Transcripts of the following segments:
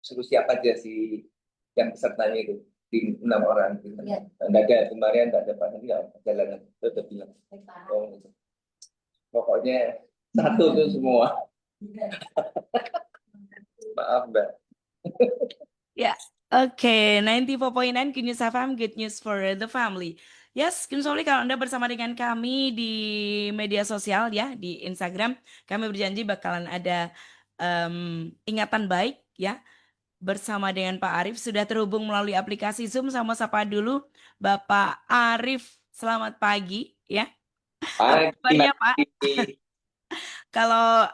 suruh siapa aja si yang pesertanya itu di 6 orang gitu. Nggak ada kemarin, nggak ada pandemi, ya jalan tetap bilang gitu. Pokoknya satu tuh semua. Maaf Mbak. Ya, oke. 94.9 Good News FM, good news for the family. Yes, Good News Family, kalau Anda bersama dengan kami di media sosial ya, di Instagram, kami berjanji bakalan ada ingatan baik ya, bersama dengan Pak Arief. Sudah terhubung melalui aplikasi Zoom, sama sapa dulu Bapak Arief. Selamat pagi ya. Apa kabarnya Pak? Kalau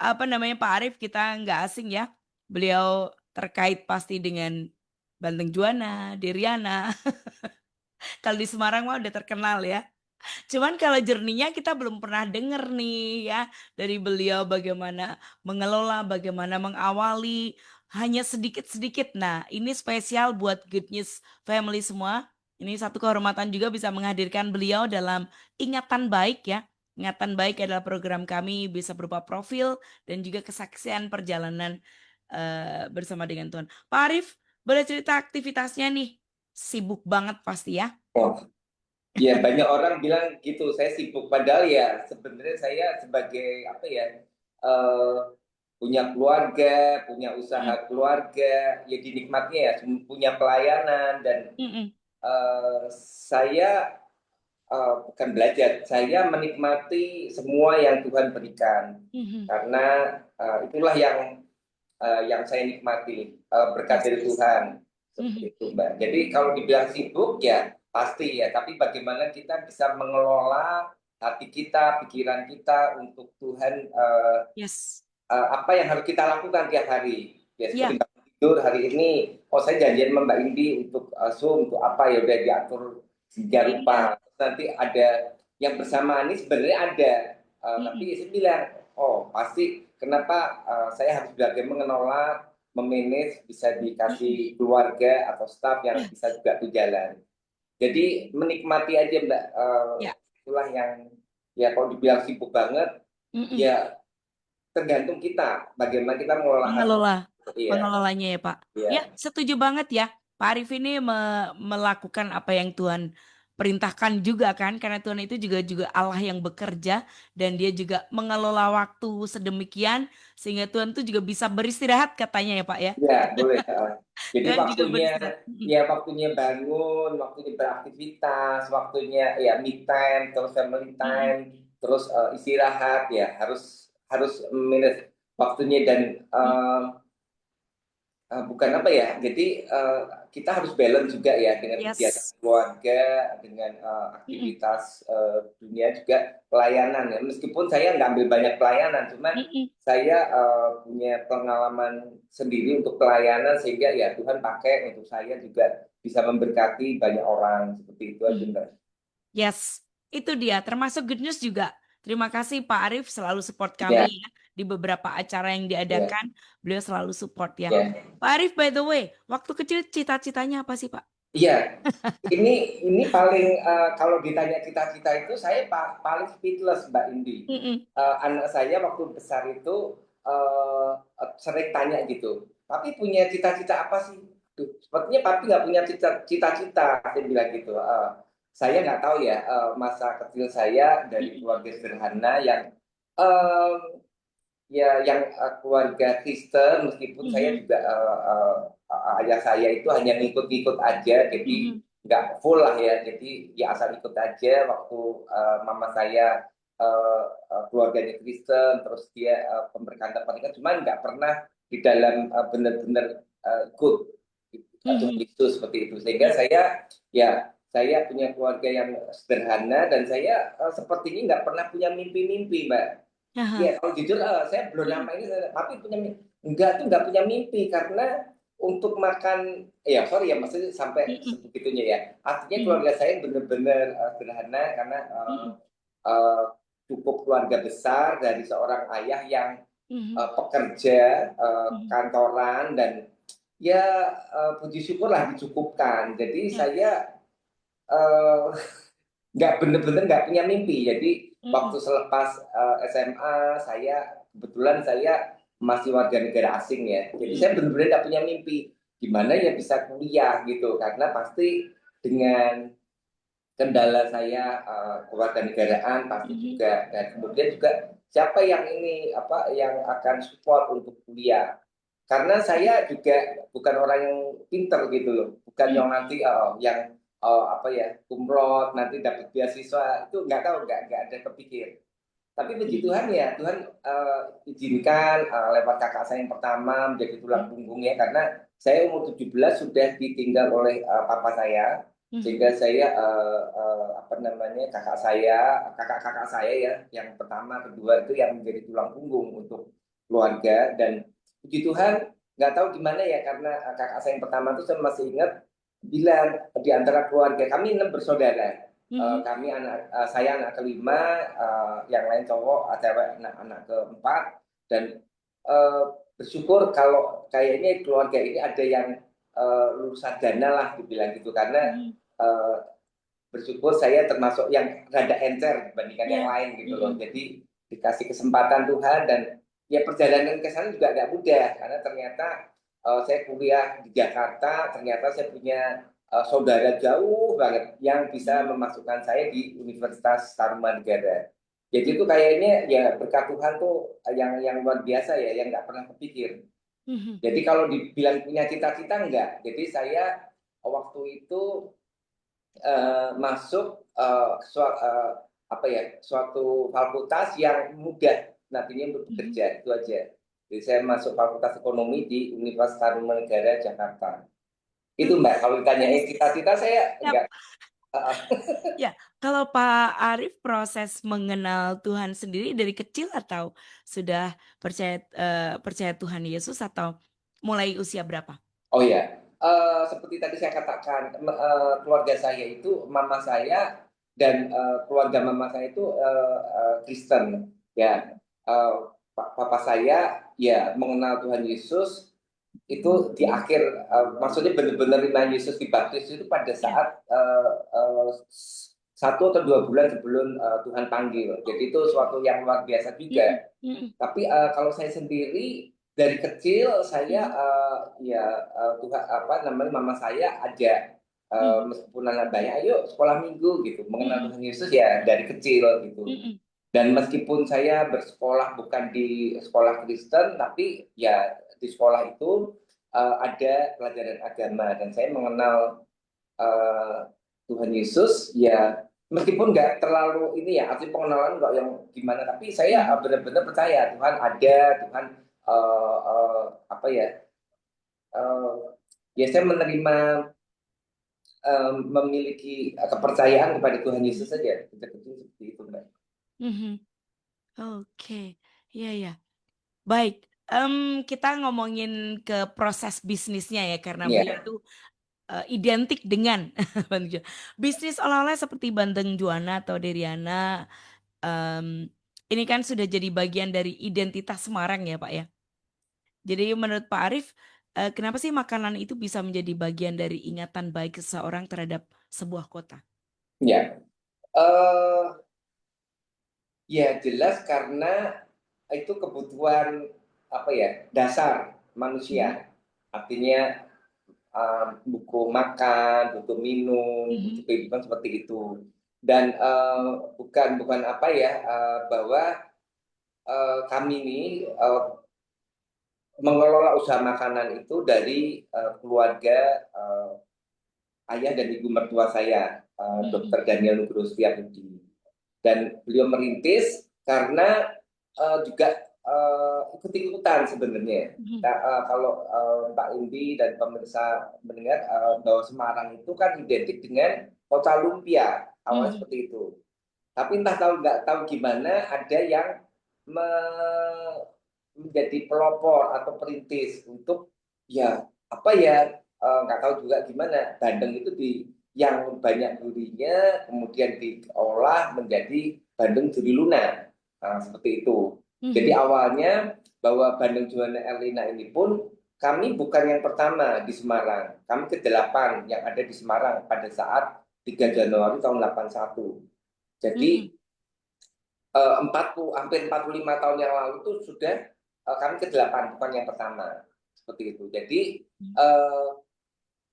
Pak Arief kita nggak asing ya. Beliau terkait pasti dengan Banteng Juana, Diriana. Kalau di Semarang mah udah terkenal ya. Cuman kalau jerninya kita belum pernah denger nih ya dari beliau bagaimana mengelola, bagaimana mengawali hanya sedikit-sedikit. Nah, ini spesial buat Good News Family semua. Ini satu kehormatan juga bisa menghadirkan beliau dalam Ingatan Baik ya. Ingatan Baik adalah program kami, bisa berupa profil dan juga kesaksian perjalanan bersama dengan Tuhan. Pak Arief, boleh cerita aktivitasnya nih? Sibuk banget pasti ya. Oh, ya banyak orang bilang gitu, saya sibuk. Padahal ya sebenarnya saya sebagai apa ya, eh, punya keluarga, punya usaha keluarga, ya dinikmatnya ya punya pelayanan dan Mm-mm. saya bukan belajar, saya menikmati semua yang Tuhan berikan Mhm. karena itulah yang saya nikmati, berkat Yes. dari Tuhan. Mhm. Seperti itu Mbak. Jadi kalau dibilang sibuk ya pasti ya, tapi bagaimana kita bisa mengelola hati kita, pikiran kita untuk Tuhan, Yes. apa yang harus kita lakukan tiap hari. Ya Ya. seperti bangun tidur hari ini, oh saya janjian sama Mbak Indi untuk Zoom, untuk apa ya udah diatur Iya. rupa. Nanti ada yang bersamaan ini sebenarnya ada, tapi Mm-mm. saya bilang, oh pasti kenapa saya harus belajar mengelola, memanage, bisa Mm-mm. dikasih keluarga atau staff yang Ya. bisa juga berjalan. Jadi menikmati aja Mbak, Ya. itulah yang ya kalau dibilang sibuk banget, Mm-mm. ya tergantung kita bagaimana kita mengelola hati. Mengelola, Iya, mengelolanya ya Pak. Ya, iya, setuju banget ya. Pak Arif ini melakukan apa yang Tuhan perintahkan juga kan, karena Tuhan itu juga Allah yang bekerja dan Dia juga mengelola waktu sedemikian sehingga Tuhan tuh juga bisa beristirahat katanya ya Pak ya. iya boleh. Jadi Tuhan juga waktunya, beristirahat. Mm-mm. ya waktunya bangun, waktunya beraktivitas, waktunya ya me time, terus family Mm-mm. time, terus istirahat ya harus harus manage waktunya dan Mm. bukan apa ya, jadi kita harus balance juga ya dengan kegiatan Yes. keluarga, dengan Mm-mm. aktivitas dunia juga pelayanan ya. Meskipun saya nggak ambil banyak pelayanan, cuman Mm-mm. saya punya pengalaman sendiri untuk pelayanan sehingga ya Tuhan pakai untuk saya juga bisa memberkati banyak orang seperti itu aja Mm. Mbak. Yes, itu dia. Termasuk Good News juga. Terima kasih Pak Arief selalu support Ya, kami ya di beberapa acara yang ya, diadakan. Beliau selalu support ya. ya. Pak Arief, by the way, waktu kecil cita-citanya apa sih Pak? Iya, ini paling kalau ditanya cita-cita itu saya paling speechless Mbak Indi. Mm-mm. Anak saya waktu besar itu sering tanya gitu, "Papi punya cita-cita apa sih?" Tuh, sepertinya papi nggak punya cita-cita, saya bilang gitu. Saya nggak tahu ya, masa kecil saya dari Mm-mm. keluarga sederhana yang eh, ya yang keluarga Kristen, meskipun saya Mhm. juga ayah saya itu hanya ngikut-ngikut aja, jadi Mhm. nggak full lah ya, jadi ya asal ikut aja waktu mama saya keluarganya Kristen, terus dia pemberkatan pernikahan, cuman nggak pernah di dalam benar-benar ikut Tuhan Mhm. Yesus seperti itu, sehingga Ya. saya punya keluarga yang sederhana dan saya sepertinya nggak pernah punya mimpi-mimpi Mbak. Aha. Ya, kalau jujur saya belum Mhm. lama ini tapi punya enggak tuh nggak punya mimpi karena untuk makan ya sorry ya maksudnya sampai Mhm. sebegitunya ya. Artinya Mhm. keluarga saya benar-benar sederhana karena Mhm. uh, cukup keluarga besar dari seorang ayah yang Mhm. pekerja Mhm. kantoran dan ya puji syukurlah dicukupkan. Jadi Ya. saya eh, nggak bener-bener nggak punya mimpi. Jadi waktu Mhm. selepas SMA saya kebetulan saya masih warga negara asing ya. Jadi saya Mhm. bener-bener nggak punya mimpi. gimana ya bisa kuliah gitu, karena pasti dengan kendala saya kewarganegaraan pasti Mhm. juga, dan kemudian juga siapa yang ini apa yang akan support untuk kuliah, karena saya juga bukan orang yang pinter gitu loh, bukan Mhm. yang nanti yang apa ya kumlot nanti dapat beasiswa, itu nggak tahu, nggak ada kepikir. Tapi puji Mhm. Tuhan ya, Tuhan izinkan lewat kakak saya yang pertama menjadi tulang Mhm. punggungnya, karena saya umur 17 sudah ditinggal oleh papa saya, Mhm. sehingga saya apa namanya kakak-kakak saya ya yang pertama kedua itu yang menjadi tulang punggung untuk keluarga. Dan puji Tuhan nggak tahu gimana ya, karena kakak saya yang pertama itu saya masih ingat bilang di antara keluarga kami 6 bersaudara. Mhm. Kami saya anak kelima, yang lain cowok, cewek anak keempat, dan eh, bersyukur kalau kayaknya keluarga ini ada yang lulusan sarjana lah dibilang gitu, karena Mhm. eh, bersyukur saya termasuk yang rada encer dibandingkan yang Ya. lain gitu loh. Mhm. Jadi dikasih kesempatan Tuhan, dan ya perjalanan ke sana juga nggak mudah, karena ternyata saya kuliah di Jakarta, ternyata saya punya saudara jauh banget yang bisa Mhm. memasukkan saya di Universitas Tarumanegara. Jadi itu Mhm. kayaknya ya berkat Tuhan tuh yang luar biasa ya, yang nggak pernah kepikir. Mhm. Jadi kalau dibilang punya cita-cita enggak. Jadi saya waktu itu masuk apa ya suatu fakultas yang mudah nantinya untuk Mhm. bekerja, itu aja. Jadi saya masuk Fakultas Ekonomi di Universitas Tarumanegara Jakarta. Itu Mbak, kalau ditanyain cita-cita saya Siap. enggak. Ya, kalau Pak Arif proses mengenal Tuhan sendiri dari kecil atau sudah percaya Tuhan Yesus atau mulai usia berapa? Oh ya, seperti tadi saya katakan, keluarga saya itu mama saya dan keluarga mama saya itu Kristen, ya. Papa saya ya mengenal Tuhan Yesus itu di akhir, maksudnya benar-benar iman Yesus dibaptis itu pada Ya. saat 1 atau 2 bulan sebelum Tuhan panggil. Jadi itu suatu yang luar biasa Mhm. juga. Mhm. Tapi kalau saya sendiri dari kecil saya Mhm. ya Tuhan apa namanya mama saya ajak, Mhm. meskipun anak banyak, ayo sekolah minggu gitu, mengenal Mhm. Tuhan Yesus ya dari kecil gitu. Mhm. Dan meskipun saya bersekolah bukan di sekolah Kristen, tapi ya di sekolah itu ada pelajaran agama, dan saya mengenal eh, Tuhan Yesus ya, meskipun nggak terlalu ini ya, arti pengenalan nggak yang gimana, tapi saya Mhm. benar-benar percaya Tuhan ada, Tuhan apa ya, eh, ya saya menerima, memiliki kepercayaan kepada Tuhan Yesus Mhm. saja sejak kecil seperti itu Mbak. Mhm. Oke. Iya, ya. Baik, kita ngomongin ke proses bisnisnya ya karena beliau Iya, tuh, identik dengan Bandeng Juana. Bisnis oleh-oleh seperti Bandeng Juana atau Deriana, ini kan sudah jadi bagian dari identitas Semarang ya, Pak, ya. Jadi menurut Pak Arif, kenapa sih makanan itu bisa menjadi bagian dari ingatan baik seseorang terhadap sebuah kota? iya. Eh, ya jelas karena itu kebutuhan apa ya dasar Mhm. manusia. Artinya butuh makan, butuh minum, butuh Mhm. kehidupan seperti itu. Dan bukan bukan apa ya, bahwa kami ini mengelola usaha makanan itu dari keluarga ayah dan ibu mertua saya, Mhm. Dr. Daniel Nugroho Setiabudi. Dan beliau merintis karena juga ikut-ikutan sebenarnya. Mhm. Kalau Mbak Indi dan pemirsa mendengar bahwa Semarang itu kan identik dengan kota lumpia, awalnya Mhm. seperti itu. Tapi entah tahu nggak tahu gimana ada yang menjadi pelopor atau perintis untuk ya apa ya, nggak tahu juga gimana bandeng itu yang banyak durinya kemudian diolah menjadi bandeng juri lunak. Nah, seperti itu. Jadi Mhm. awalnya bahwa Bandeng Juana Erlina ini pun kami bukan yang pertama di Semarang. Kami ke-8 yang ada di Semarang pada saat 3 Januari tahun 81. Mhm. Jadi 40 hampir 45 tahun yang lalu itu sudah kami ke-8 bukan yang pertama. seperti itu. Jadi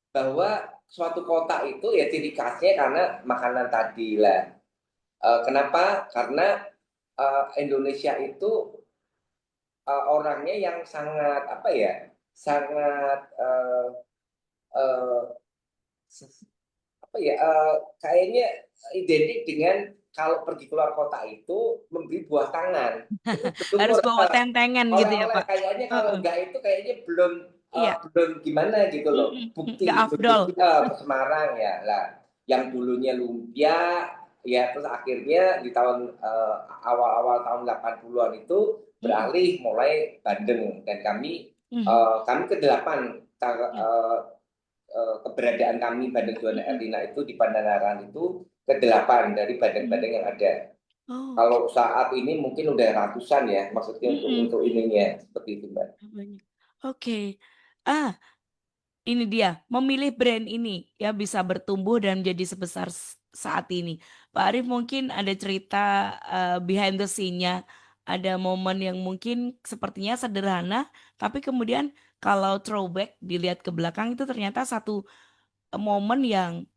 bahwa suatu kota itu ya ciri khasnya karena makanan tadi lah. Kenapa? Karena Indonesia itu orangnya yang sangat apa ya, sangat eh, apa ya, kayaknya identik dengan kalau pergi keluar kota itu membeli buah tangan. Itu Harus bersyukur bawa tentengan gitu ya, oleh-oleh, Pak? kayaknya kalau Heeh. enggak itu kayaknya belum Iya. belum gimana gitu loh. Nggak Bukti afdol. ke Semarang ya lah. Yang dulunya lumpia ya terus akhirnya di tahun awal-awal tahun 80-an itu Mm-mm. beralih mulai Bandeng dan Mhm. kami ke-8 Ya. keberadaan kami Bandeng Juana Mm-mm. Erlina itu di Pandanaran itu ke-8 dari Mhm. bandeng-bandeng yang ada. Oh, oke. Kalau saat ini mungkin udah ratusan ya, maksudnya Mm-mm. untuk ininya seperti itu, Mbak. Banyak. Oke. Ah, ini dia, memilih brand ini ya bisa bertumbuh dan menjadi sebesar saat ini. Pak Arief mungkin ada cerita behind the scene-nya, ada momen yang mungkin sepertinya sederhana, tapi kemudian kalau throwback dilihat ke belakang itu ternyata satu momen yang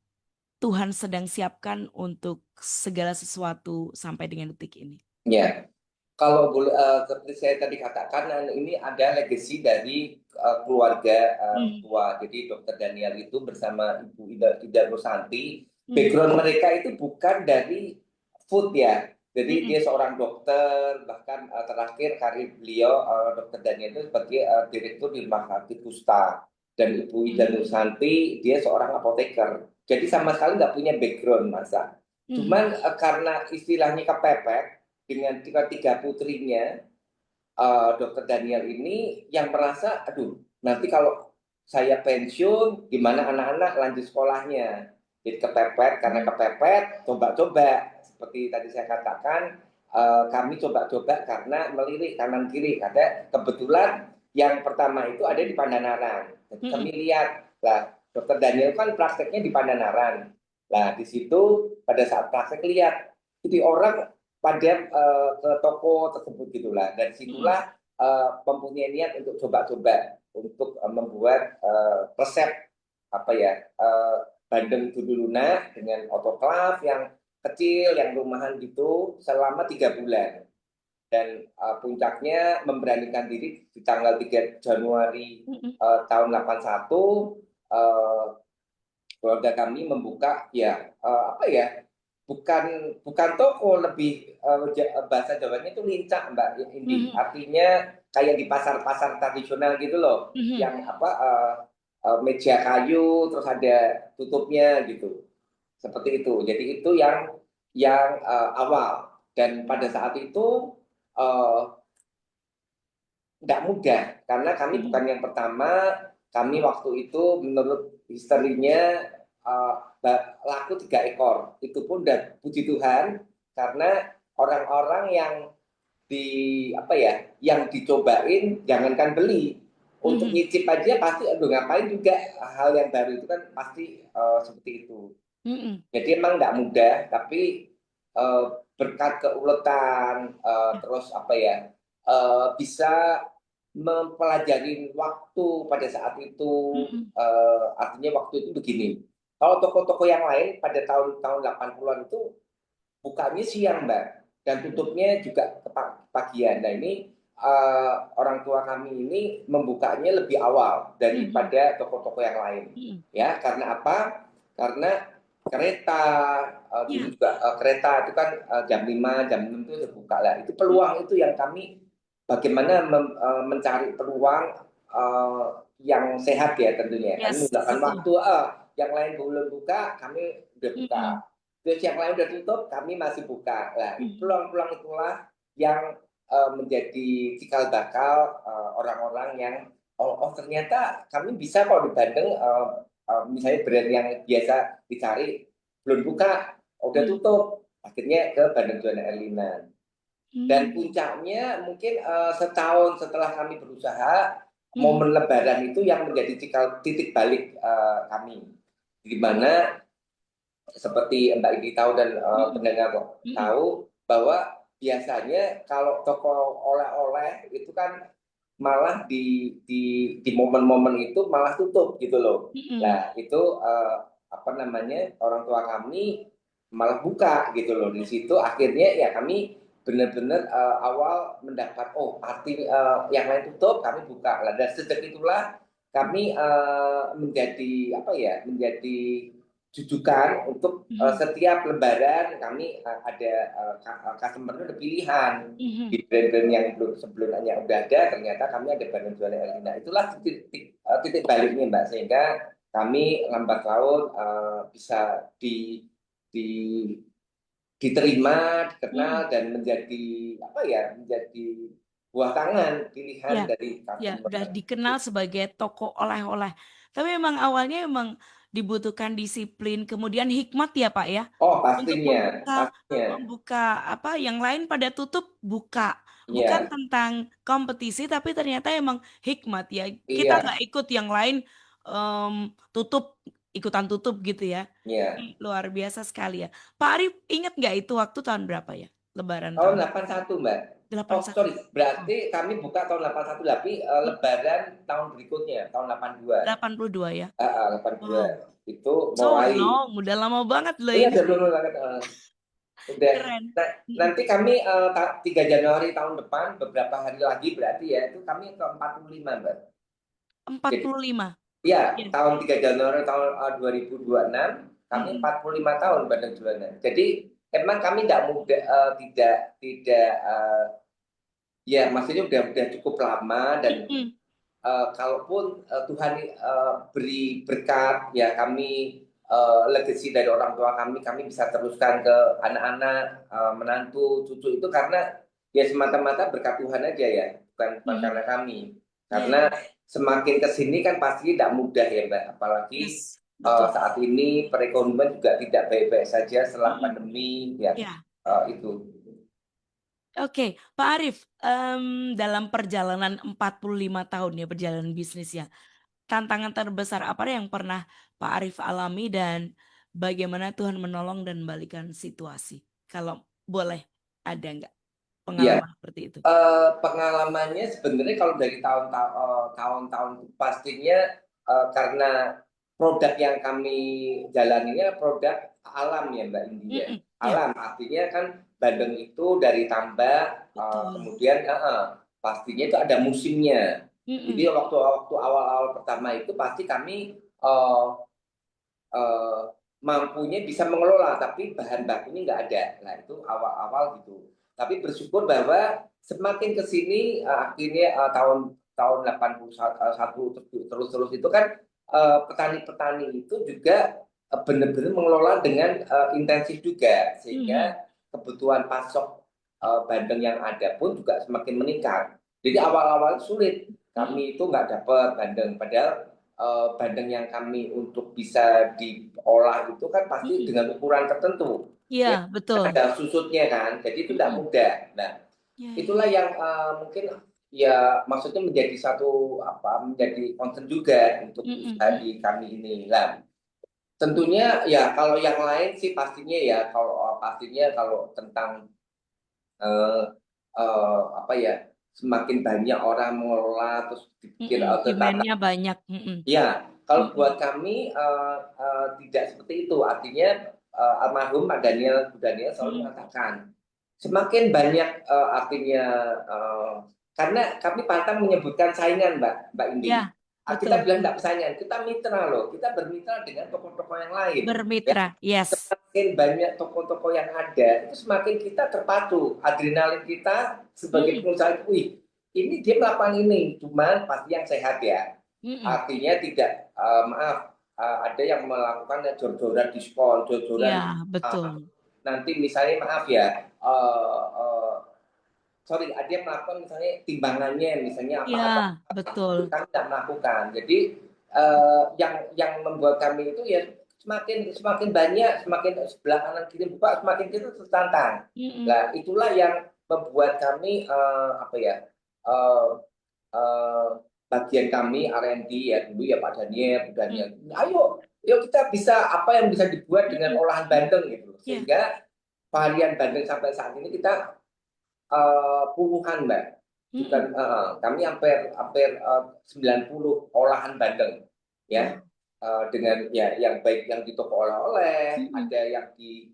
Tuhan sedang siapkan untuk segala sesuatu sampai dengan detik ini. Ya, kalau boleh seperti saya tadi katakan, ini ada legacy dari keluarga Mhm. tua. Jadi Dokter Daniel itu bersama Ibu Ida Rosanti, Mhm. background mereka itu bukan dari food ya. Jadi Mhm. dia seorang dokter, bahkan terakhir karir beliau Dokter Daniel itu sebagai direktur di Rumah Sakit Kusta. Dan Ibu Ida Mhm. Rosanti dia seorang apoteker. Jadi sama sekali nggak punya background masa. Mhm. Cuman karena istilahnya kepepet dengan tiga putrinya, Dokter Daniel ini yang merasa, aduh, nanti kalau saya pensiun, gimana anak-anak lanjut sekolahnya? Jadi kepepet, karena Mhm. kepepet, coba-coba. Seperti tadi saya katakan, kami coba-coba karena melirik kanan kiri. Karena kebetulan yang pertama itu ada di Pandanaran. Jadi kami Mhm. lihat, lah, Dokter Daniel kan prakteknya di Pandanaran. Nah, di situ pada saat praktek lihat, jadi orang pada ke toko tersebut gitulah. Dari Mhm. situlah mempunyai niat untuk coba-coba untuk membuat resep apa ya bandeng dulu lunak dengan autoclave yang kecil, yang rumahan gitu selama 3 bulan. Dan puncaknya memberanikan diri di tanggal 3 Januari Mhm. tahun 81 uh, keluarga kami membuka ya apa ya bukan bukan toko lebih bahasa Jawanya itu lincah Mbak Indi Mhm. artinya kayak di pasar-pasar tradisional gitu loh Mhm. yang apa meja kayu terus ada tutupnya gitu seperti itu jadi itu yang awal dan pada saat itu eh, nggak mudah karena kami Mhm. bukan yang pertama kami waktu itu menurut historinya uh, laku 3 ekor itu pun udah puji Tuhan karena orang-orang yang di apa ya yang dicobain jangankan beli untuk Mhm. nyicip aja pasti aduh ngapain juga hal yang baru itu kan pasti seperti itu Mhm. jadi emang nggak mudah tapi berkat keuletan terus apa ya bisa mempelajari waktu pada saat itu Mhm. artinya waktu itu begini. Kalau toko-toko yang lain pada tahun-tahun 80-an itu bukanya siang, Mbak, dan tutupnya juga pagian. Nah, ini orang tua kami ini membukanya lebih awal Mhm. daripada toko-toko yang lain. Mhm. Ya, karena apa? Karena kereta dulu Iya. juga kereta itu kan jam 5, jam 6 itu sudah buka lah. Itu Mhm. peluang itu yang kami bagaimana mencari peluang yang sehat ya tentunya. Kami Yes, menggunakan betul. waktu yang lain belum buka, kami udah buka. Mhm. Terus yang lain udah tutup, kami masih buka. Nah, Mhm. peluang-peluang itulah yang menjadi cikal bakal orang-orang yang oh ternyata kami bisa kok di Bandung misalnya brand yang biasa dicari belum buka, udah Mhm. tutup. Akhirnya ke Bandung Juana Erlina. Dan Mmm. puncaknya mungkin setahun setelah kami berusaha, Mhm. momen Lebaran itu yang menjadi titik balik kami. Di mana seperti Mbak Indi tahu dan Mhm. pendengar Mhm. tahu bahwa biasanya kalau toko oleh-oleh itu kan malah di momen-momen itu malah tutup gitu loh. Mm-mm. Nah, itu apa namanya, orang tua kami malah buka gitu loh. Di situ akhirnya ya kami benar-benar awal mendapat, oh arti yang lain tutup, kami buka. Lah, dan sejak itulah kami menjadi apa ya, menjadi jujukan untuk Mhm. setiap lebaran kami ada customer ada pilihan di Mhm. brand-brand yang belum sebelumnya udah ada, ternyata kami ada barang jualan Elina. Itulah titik baliknya Mbak, sehingga kami lambat laun bisa di diterima, Mhm. dikenal, dan menjadi apa ya, menjadi buah tangan pilihan Ya, dari ya, customer. udah dikenal sebagai toko oleh-oleh. Tapi memang awalnya emang dibutuhkan disiplin, kemudian hikmat ya, Pak, ya? Oh, Untuk pastinya, membuka pastinya, membuka apa, yang lain pada tutup, buka. Bukan iya, tentang kompetisi, tapi ternyata emang hikmat ya. Kita iya, nggak ikut yang lain, tutup, ikutan tutup gitu ya. iya. Luar biasa sekali ya. Pak Arif ingat nggak itu waktu tahun berapa ya? Lebaran Tahun tahun 81 Mbak. Oh 81. sorry, Oh. berarti kami buka tahun 81, tapi Lebaran tahun berikutnya, tahun 82. 82 ya? 82 Wow, itu so mulai. long, udah lama banget loh Oh iya, ini. udah lama banget. Udah. Keren. Nah, Mhm. nanti kami 3 Januari tahun depan, beberapa hari lagi berarti ya, itu kami ke 45 Mbak. Jadi 45. ya, Iya. tahun 3 Januari tahun 2026, kami Mhm. 45 tahun Bandeng Juana. Jadi emang kami tidak muda, tidak ya maksudnya udah cukup lama, dan Mhm. kalaupun Tuhan beri berkat ya, kami legacy dari orang tua kami bisa teruskan ke anak-anak, menantu, cucu, itu karena ya semata-mata berkat Tuhan aja ya, bukan Mhm. karena kami. Iya, Karena iya. semakin ke sini kan pasti tidak mudah ya Mbak, apalagi Yes, betul. saat ini perekonomian juga tidak baik-baik saja setelah Mhm. pandemi ya, Iya. itu. Oke, Pak Arif, dalam perjalanan 45 tahun ya perjalanan bisnis ya, tantangan terbesar apa yang pernah Pak Arif alami dan bagaimana Tuhan menolong dan membalikan situasi? Kalau boleh, ada nggak Iya. pengalaman seperti itu? Pengalamannya sebenarnya kalau dari tahun-tahun pastinya karena produk yang kami jalaninya produk alam ya Mbak Indi ya. Mhm. Ya, Alam artinya kan bandeng itu dari tambak, betul. kemudian pastinya itu ada musimnya. Jadi Mhm. waktu awal-awal pertama itu pasti kami eh, eh, mampunya bisa mengelola, tapi bahan bakunya nggak ada. Nah itu awal-awal gitu. Tapi bersyukur bahwa semakin ke sini akhirnya tahun tahun 81 terus itu kan petani-petani itu juga benar-benar mengelola dengan intensif juga, Mhm. sehingga kebutuhan pasok bandeng yang ada pun juga semakin meningkat. Jadi awal-awal sulit, Mhm. kami itu nggak dapat bandeng, padahal bandeng yang kami untuk bisa diolah itu kan pasti Mhm. dengan ukuran tertentu. Ya, Iya, betul. ada susutnya kan, jadi itu tidak Mhm. mudah. Nah, Iya, iya. itulah yang mungkin ya maksudnya menjadi satu apa, menjadi concern juga untuk Mhm. usaha Mhm. di kami ini. Nah, tentunya ya kalau yang lain sih pastinya ya, kalau pastinya kalau tentang eh, apa ya, semakin banyak orang mengelola terus dipikir Mhm. tentang. Demand-nya banyak. Mhm. Ya, kalau Mhm. buat kami tidak seperti itu. Artinya almarhum Pak Daniel, Bu Daniel selalu Mhm. mengatakan semakin banyak artinya karena kami pantang menyebutkan saingan, Mbak Indi. Ya, Kita betul. bilang tidak saingan, kita mitra loh. Kita bermitra dengan toko-toko yang lain. Ya, Bermitra, yes. semakin banyak toko-toko yang ada, itu semakin kita terpacu. Adrenalin kita sebagai Mhm. pengusaha, wih, ini dia melakukan ini, cuman pasti yang sehat ya. Mhm. Artinya tidak, maaf, ada yang melakukan jor-joran diskon, Iya, jor-joran betul. nanti misalnya maaf ya, sorry, ada yang melakukan misalnya timbangannya, misalnya Iya, apa-apa, betul. itu kami tidak melakukan. Jadi yang membuat kami itu ya semakin semakin banyak, semakin sebelah kanan kiri buka, semakin kita tertantang. Mhm. Nah, itulah yang membuat kami apa ya, eh, eh, bagian kami R&D ya dulu ya Pak Daniel, Bu Mhm. Daniel, ayo, yuk kita bisa apa yang bisa dibuat dengan Mhm. olahan bandeng gitu, Iya. sehingga varian bandeng sampai saat ini kita puluhan Mbak. bukan kami hampir hampir 90 olahan bandeng ya. Dengan ya yang baik yang di toko oleh-oleh, ada yang di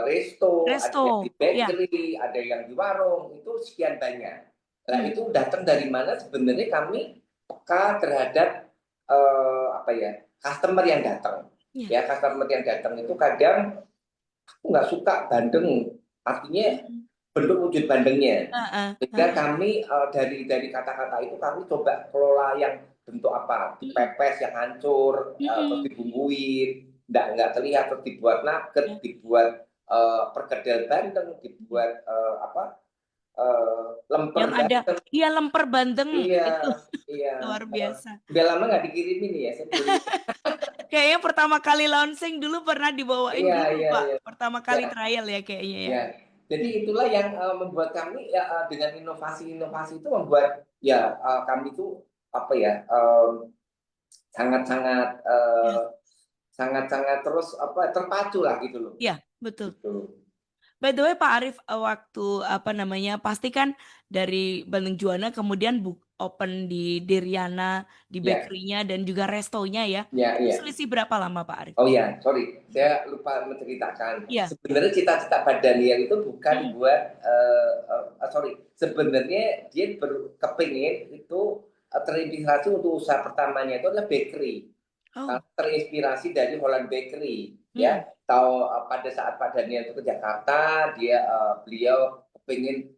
resto, ada yang di Resto, ya. bakery, ada yang di warung, itu sekian banyak. Nah, itu datang dari mana? Sebenarnya kami peka terhadap apa ya, customer yang datang. Ya. Ya, customer yang datang itu kadang aku nggak suka bandeng, artinya belum wujud bandengnya. Sehingga kami dari kata-kata itu kami coba kelola yang bentuk apa, dipepes yang hancur, terus dibumbuin, nggak terlihat, terus dibuat nugget, dibuat perkedel bandeng, dibuat apa, Yang lemper ada, bandeng. iya lemper bandeng Iya, itu iya. luar biasa. Udah lama nggak dikirimin ya, saya belum. Kayaknya pertama kali launching dulu pernah dibawain Iya, dulu iya, Pak. iya. Pertama Ya, kali trial ya kayaknya ya. ya. Jadi itulah yang membuat kami ya dengan inovasi-inovasi itu membuat ya kami itu apa ya sangat-sangat Ya. sangat-sangat terus apa terpacu lah gitu loh. Iya, betul. Gitu. By the way Pak Arif, waktu apa namanya, pasti kan dari Bandeng Juana kemudian open di Diriana, di Ya, bakerynya dan juga restonya ya. ya, Itu ya. selisih berapa lama Pak Arif? Oh ya, sorry, saya lupa menceritakan. Iya. Sebenarnya cita-cita Pak Daniel itu bukan Mm-mm. buat, sorry, sebenarnya dia kepingin itu terinspirasi untuk usaha pertamanya itu adalah bakery. Oh. Terinspirasi dari Holland Bakery, Mm-mm. ya. Tahu pada saat Pak Daniel itu ke Jakarta, beliau kepingin,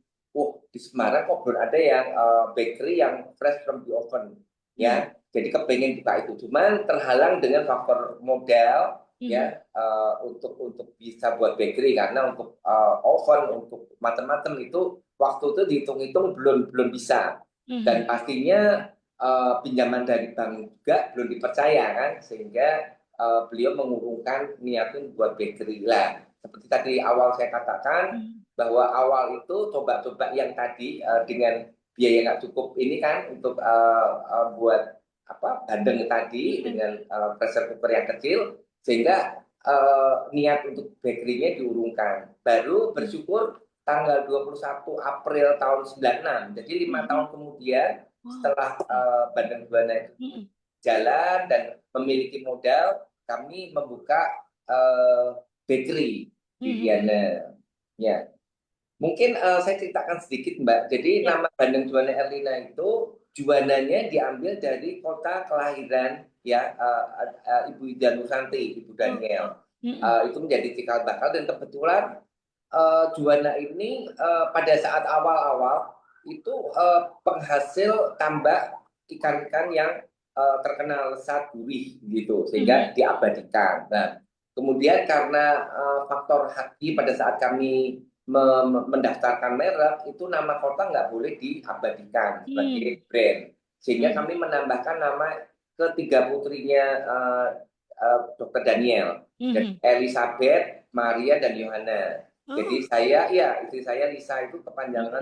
di Semarang kok belum ada yang bakery yang fresh from the oven, ya. Jadi kepengen buka itu, cuman terhalang dengan faktor modal ya untuk bisa buat bakery karena untuk oven untuk macam-macam itu waktu itu dihitung-hitung belum bisa dan pastinya pinjaman dari bank juga belum dipercaya kan sehingga beliau mengurungkan niatnya buat bakery lah seperti tadi awal saya katakan bahwa awal itu coba-coba yang tadi dengan biaya nggak cukup ini kan untuk buat apa bandeng tadi dengan pressure cooker yang kecil sehingga niat untuk bakery-nya diurungkan. Baru bersyukur tanggal 21 April tahun 96. Jadi 5 tahun kemudian setelah Bandeng Buana itu jalan dan memiliki modal, kami membuka bakery di Diana. Ya, mungkin saya ceritakan sedikit Mbak. Jadi Ya. nama Bandeng Juana Erlina itu juananya diambil dari kota kelahiran ya Ibu Ida Nusanti, Ibu Daniel. Itu menjadi cikal bakal dan kebetulan Juana ini pada saat awal-awal itu penghasil tambak ikan-ikan yang terkenal lezat gurih gitu sehingga diabadikan. Nah, kemudian karena faktor haki pada saat kami mendaftarkan merek itu nama kota nggak boleh diabadikan sebagai brand sehingga kami menambahkan nama ketiga putrinya Dr. Daniel Elizabeth, Maria dan Yohana. Jadi saya ya istri saya Lisa itu kepanjangan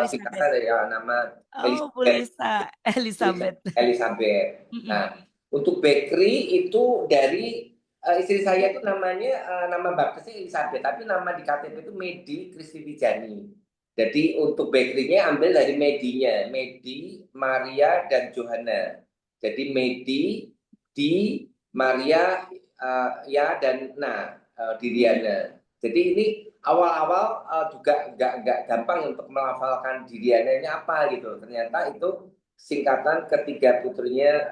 singkatan dari nama Oh, Bu Lisa, Elizabeth. Elizabeth. Nah, untuk bakery itu dari istri saya itu namanya nama baptisnya Elizabeth, tapi nama di KTP itu Medi Kristi Wijani. Jadi untuk bakery-nya ambil dari Medinya, Medi, Maria dan Johanna. Jadi Medi, di Maria, ya dan Diriana. Jadi ini awal-awal juga nggak gampang untuk melafalkan Diriana ini apa gitu. Ternyata itu singkatan ketiga putrinya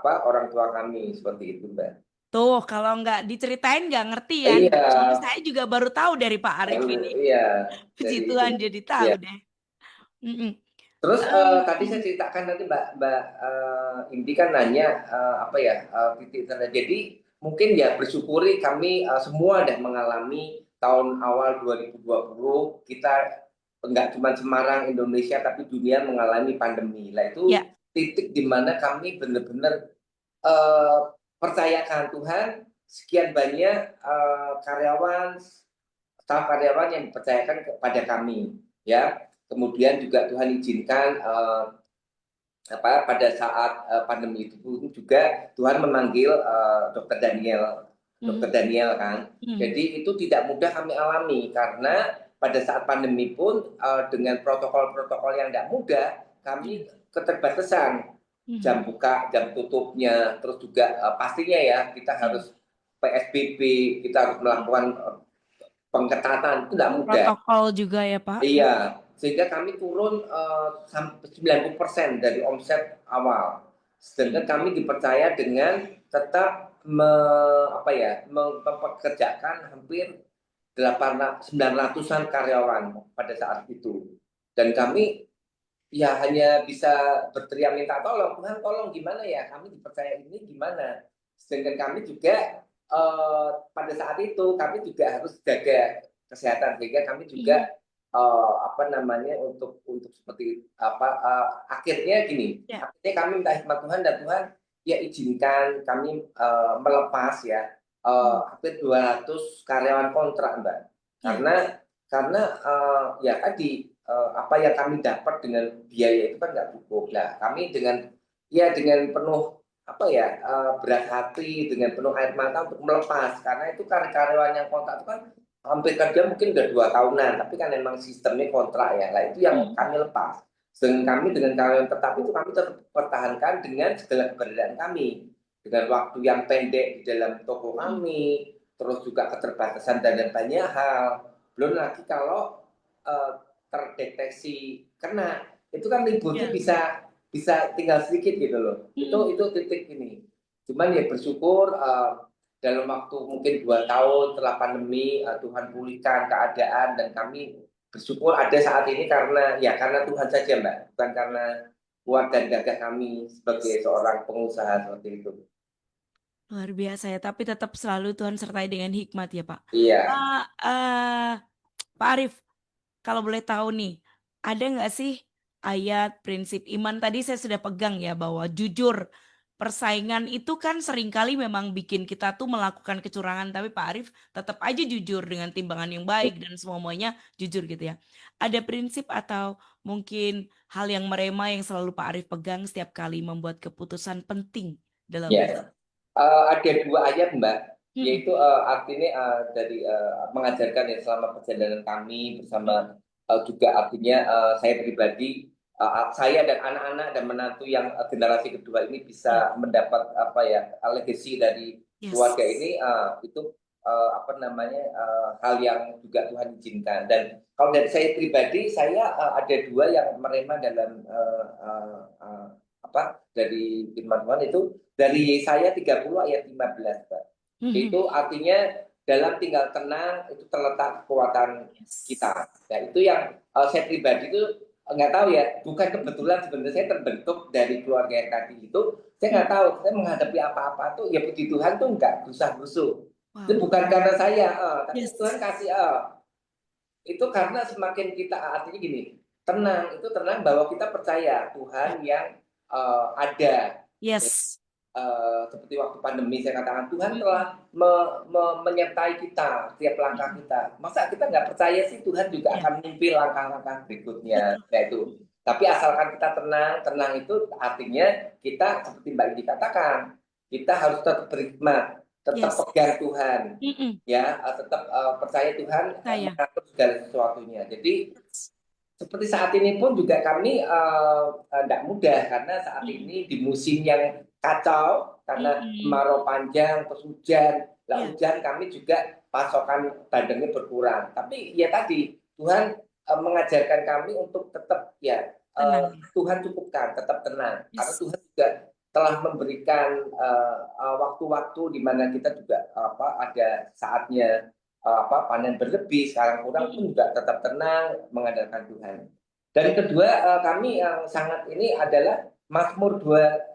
orang tua kami seperti itu Mbak. Tuh, kalau nggak diceritain nggak ngerti ya. Iya. Saya juga baru tahu dari Pak Arif ini. Iya. Puji Jadi Tuhan jadi tahu ya. deh. Terus tadi saya ceritakan nanti Mbak Indi kan nanya titik terendah. Jadi mungkin ya bersyukuri kami semua dah mengalami tahun awal 2020 kita enggak cuma Semarang Indonesia tapi dunia mengalami pandemi. Lah itu titik di mana kami benar-benar percayakan Tuhan sekian banyak karyawan staf karyawan yang dipercayakan kepada kami ya. Kemudian juga Tuhan izinkan pada saat pandemi itu juga Tuhan memanggil Dokter Daniel kan. Jadi itu tidak mudah kami alami karena pada saat pandemi pun dengan protokol-protokol yang tidak mudah, kami keterbatasan jam buka, jam tutupnya, terus juga pastinya ya kita harus PSBB, kita harus melakukan pengetatan, itu tidak mudah. Protokol juga ya Pak. Iya, sehingga kami turun sampai 90% dari omset awal. Sedangkan kami dipercaya dengan tetap mempekerjakan hampir 900-an karyawan pada saat itu. Dan kami ya hanya bisa berteriak minta tolong, Tuhan tolong gimana ya, kami dipercaya ini gimana. Sedangkan kami juga pada saat itu kami juga harus jaga kesehatan, sehingga kami juga untuk seperti akhirnya gini, akhirnya kami minta hikmat Tuhan, dan Tuhan ya izinkan kami melepas ya hampir 200 karyawan kontrak, Mbak. Karena ya tadi apa yang kami dapat dengan biaya itu kan nggak cukup. Nah, kami dengan penuh berat hati, dengan penuh air mata untuk melepas, karena itu karyawan yang kontrak itu kan hampir kerja mungkin udah 2 tahunan, tapi kan memang sistemnya kontrak ya. Nah, itu yang kami lepas. Dengan kami dengan karyawan tetap itu kami tetap pertahankan dengan segala keberadaan kami, dengan waktu yang pendek di dalam toko kami, terus juga keterbatasan dan banyak hal. Belum lagi kalau terdeteksi kena, itu kan ributnya bisa tinggal sedikit gitu loh. Itu titik ini. Cuman ya bersyukur dalam waktu mungkin 2 tahun setelah pandemi Tuhan pulihkan keadaan, dan kami bersyukur ada saat ini karena Tuhan saja, Mbak, bukan karena kuat dan gagah kami sebagai seorang pengusaha seperti itu. Luar biasa ya, tapi tetap selalu Tuhan sertai dengan hikmat ya Pak. Iya. Pak Arief, kalau boleh tahu nih, ada nggak sih ayat prinsip iman, tadi saya sudah pegang ya bahwa jujur, persaingan itu kan seringkali memang bikin kita tuh melakukan kecurangan, tapi Pak Arief tetap aja jujur dengan timbangan yang baik dan semuanya jujur gitu ya. Ada prinsip atau mungkin hal yang merema yang selalu Pak Arief pegang setiap kali membuat keputusan penting dalam Ya. Ada 2 ayat, Mbak, yaitu artinya dari mengajarkan ya selama perjalanan kami bersama, juga artinya saya pribadi, saya dan anak-anak dan menantu yang generasi kedua ini bisa mendapat legacy dari keluarga ini, itu hal yang juga Tuhan izinkan. Dan kalau dari saya pribadi, saya ada 2 yang merema dalam dari firman Tuhan, itu dari Yesaya 30 ayat 15, Pak. Itu artinya dalam tinggal tenang itu terletak kekuatan kita. Nah, itu yang saya pribadi itu nggak tahu ya, bukan kebetulan sebenarnya saya terbentuk dari keluarga yang tadi itu. Saya nggak tahu, saya menghadapi apa-apa tuh ya puji Tuhan tuh nggak gusah-gusuh. Itu bukan karena saya, tapi Tuhan kasih itu karena semakin kita artinya gini, tenang itu tenang bahwa kita percaya Tuhan yang ada. Seperti waktu pandemi saya katakan Tuhan telah menyertai kita setiap langkah kita. Masa kita nggak percaya sih Tuhan juga akan memimpin langkah-langkah berikutnya. Nah, itu. Tapi asalkan kita tenang itu artinya kita seperti Mbak Indi katakan, kita harus tetap berhikmat, tetap pegang Tuhan, ya, tetap percaya Tuhan mengatur segala sesuatunya. Jadi seperti saat ini pun juga kami tidak mudah, karena saat ini di musim yang kacau karena kemarau panjang, terus hujan. Hujan kami juga pasokan bandengnya berkurang. Tapi ya tadi Tuhan mengajarkan kami untuk tetap Tuhan cukupkan, tetap tenang. Karena Tuhan juga telah memberikan waktu-waktu di mana kita juga ada saatnya panen berlebih, sekarang kurang pun juga tetap tenang mengandalkan Tuhan. Dan kedua kami yang sangat ini adalah Mazmur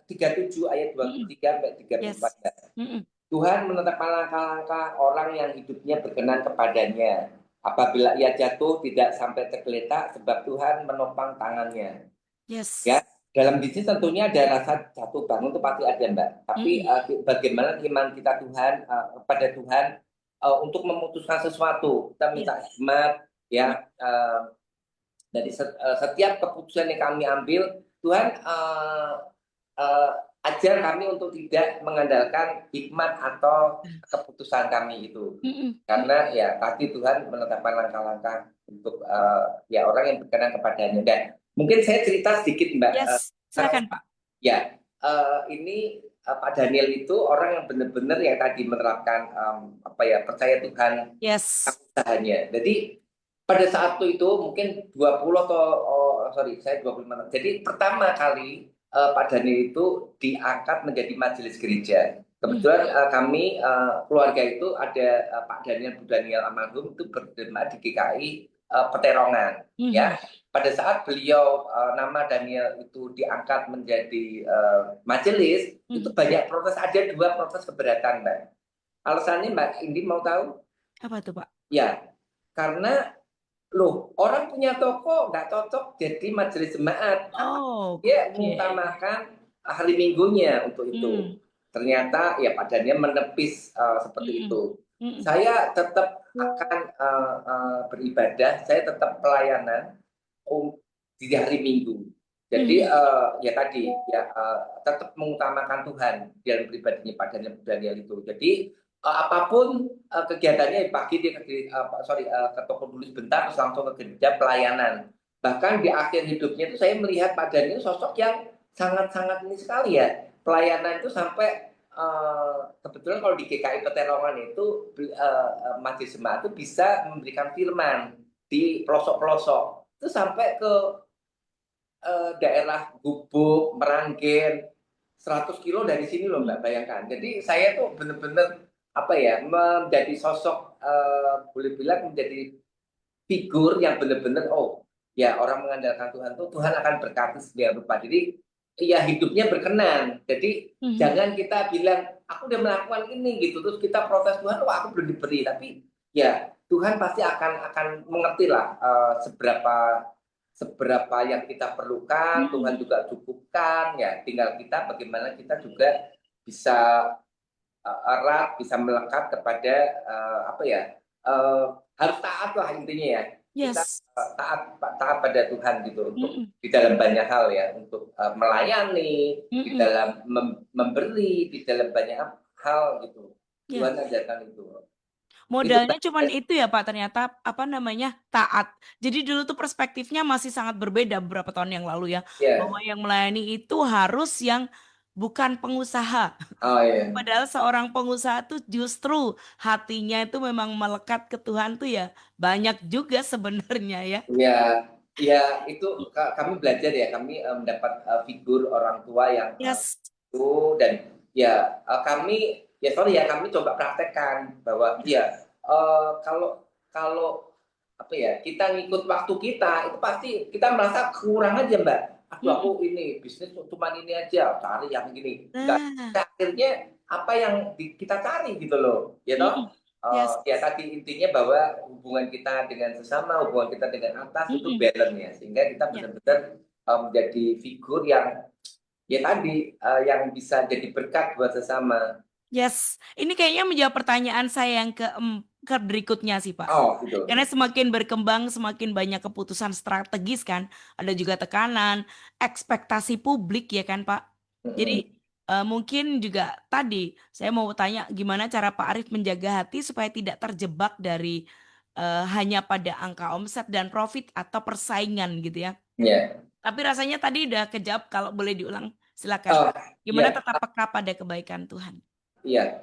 37 ayat 23 sampai 34. Tuhan menetapkan langkah-langkah orang yang hidupnya berkenan kepadanya. Apabila ia jatuh tidak sampai tergeletak sebab Tuhan menopang tangannya. Ya, dalam bisnis tentunya ada rasa jatuh bangun itu pasti ada, Mbak. Tapi bagaimana iman kita kepada Tuhan untuk memutuskan sesuatu, kita minta hikmat ya. Dari setiap keputusan yang kami ambil, Tuhan ajar kami untuk tidak mengandalkan hikmat atau keputusan kami itu, karena ya tadi Tuhan menetapkan langkah-langkah untuk ya orang yang berkenan kepadanya. Dan mungkin saya cerita sedikit Mbak. Yes, silakan Pak. Ya, ini Pak Daniel itu orang yang benar-benar yang tadi menerapkan apa ya, percaya Tuhan Yes. usahanya. Jadi pada saat itu mungkin 20 atau sorry saya 25 tahun. Jadi pertama kali Pak Daniel itu diangkat menjadi majelis gereja. Kebetulan kami keluarga itu ada Pak Daniel Bu Daniel almarhum itu berjemaat di GKI Peterongan, ya. Pada saat beliau nama Daniel itu diangkat menjadi majelis, itu banyak protes, ada 2 protes keberatan, Mbak. Alasannya Mbak Indi mau tahu? Apa tuh Pak? Ya, karena loh orang punya toko nggak cocok jadi majelis jemaat. Oh, Dia oke. mengutamakan hari Minggunya untuk itu. Ternyata ya Pak Daniel menepis seperti itu. Saya tetap akan beribadah, saya tetap pelayanan di hari Minggu. Jadi ya tadi ya tetap mengutamakan Tuhan dalam pribadinya Pak Daniel itu. Jadi apapun kegiatannya pagi dia ke toko dulu sebentar terus langsung ke gereja pelayanan. Bahkan di akhir hidupnya itu saya melihat Pak Daniel sosok yang sangat-sangat ini sekali ya. Pelayanan itu sampai kebetulan kalau di GKI Peterongan itu majelis jemaat itu bisa memberikan firman di pelosok-pelosok. Itu sampai ke daerah Gubuk, Meranggen, 100 kilo dari sini loh Mbak, bayangkan. Jadi saya tuh benar-benar apa ya, menjadi sosok boleh bilang menjadi figur yang benar-benar oh ya orang mengandalkan Tuhan tuh Tuhan akan berkati segala rupa. Jadi ya hidupnya berkenan. Jadi jangan kita bilang aku udah melakukan ini gitu terus kita protes Tuhan, wah aku belum diberi. Tapi ya Tuhan pasti akan mengerti lah seberapa yang kita perlukan, Tuhan juga cukupkan ya. Tinggal kita bagaimana kita juga bisa erat, bisa melekat kepada apa ya? Harus taat lah intinya ya. Kita Yes. taat pada Tuhan gitu untuk di dalam banyak hal ya, untuk melayani, di dalam memberi, di dalam banyak hal gitu. Tuhan ajarkan itu. Modalnya cuman itu ya Pak, ternyata apa namanya, taat. Jadi dulu tuh perspektifnya masih sangat berbeda beberapa tahun yang lalu ya, bahwa yang melayani itu harus yang bukan pengusaha. Oh iya. Padahal seorang pengusaha tuh justru hatinya itu memang melekat ke Tuhan tuh ya banyak juga sebenarnya ya. Iya, ya itu kami belajar ya, kami mendapat figur orang tua yang Yes. itu dan ya kami ya sorry ya kami coba praktekkan bahwa ya kalau kalau apa ya kita ngikut waktu kita itu pasti kita merasa kurang aja Mbak. Aduh aku ini bisnis cuma ini aja cari yang gini. Nah, Akhirnya apa yang kita cari gitu loh, ya toh. yes. Ya tadi intinya bahwa hubungan kita dengan sesama, hubungan kita dengan atas itu balance ya, sehingga kita benar-benar menjadi figur yang ya tadi yang bisa jadi berkat buat sesama. Yes, ini kayaknya menjawab pertanyaan saya yang ke berikutnya sih Pak. Oh gitu. Karena semakin berkembang, semakin banyak keputusan strategis kan, ada juga tekanan, ekspektasi publik ya kan Pak. Jadi mungkin juga tadi saya mau tanya gimana cara Pak Arief menjaga hati supaya tidak terjebak dari hanya pada angka omset dan profit atau persaingan gitu ya. Ya. Tapi rasanya tadi udah kejawab, kalau boleh diulang silakan. Oh, Gimana ya. tetap peka pada kebaikan Tuhan? Iya,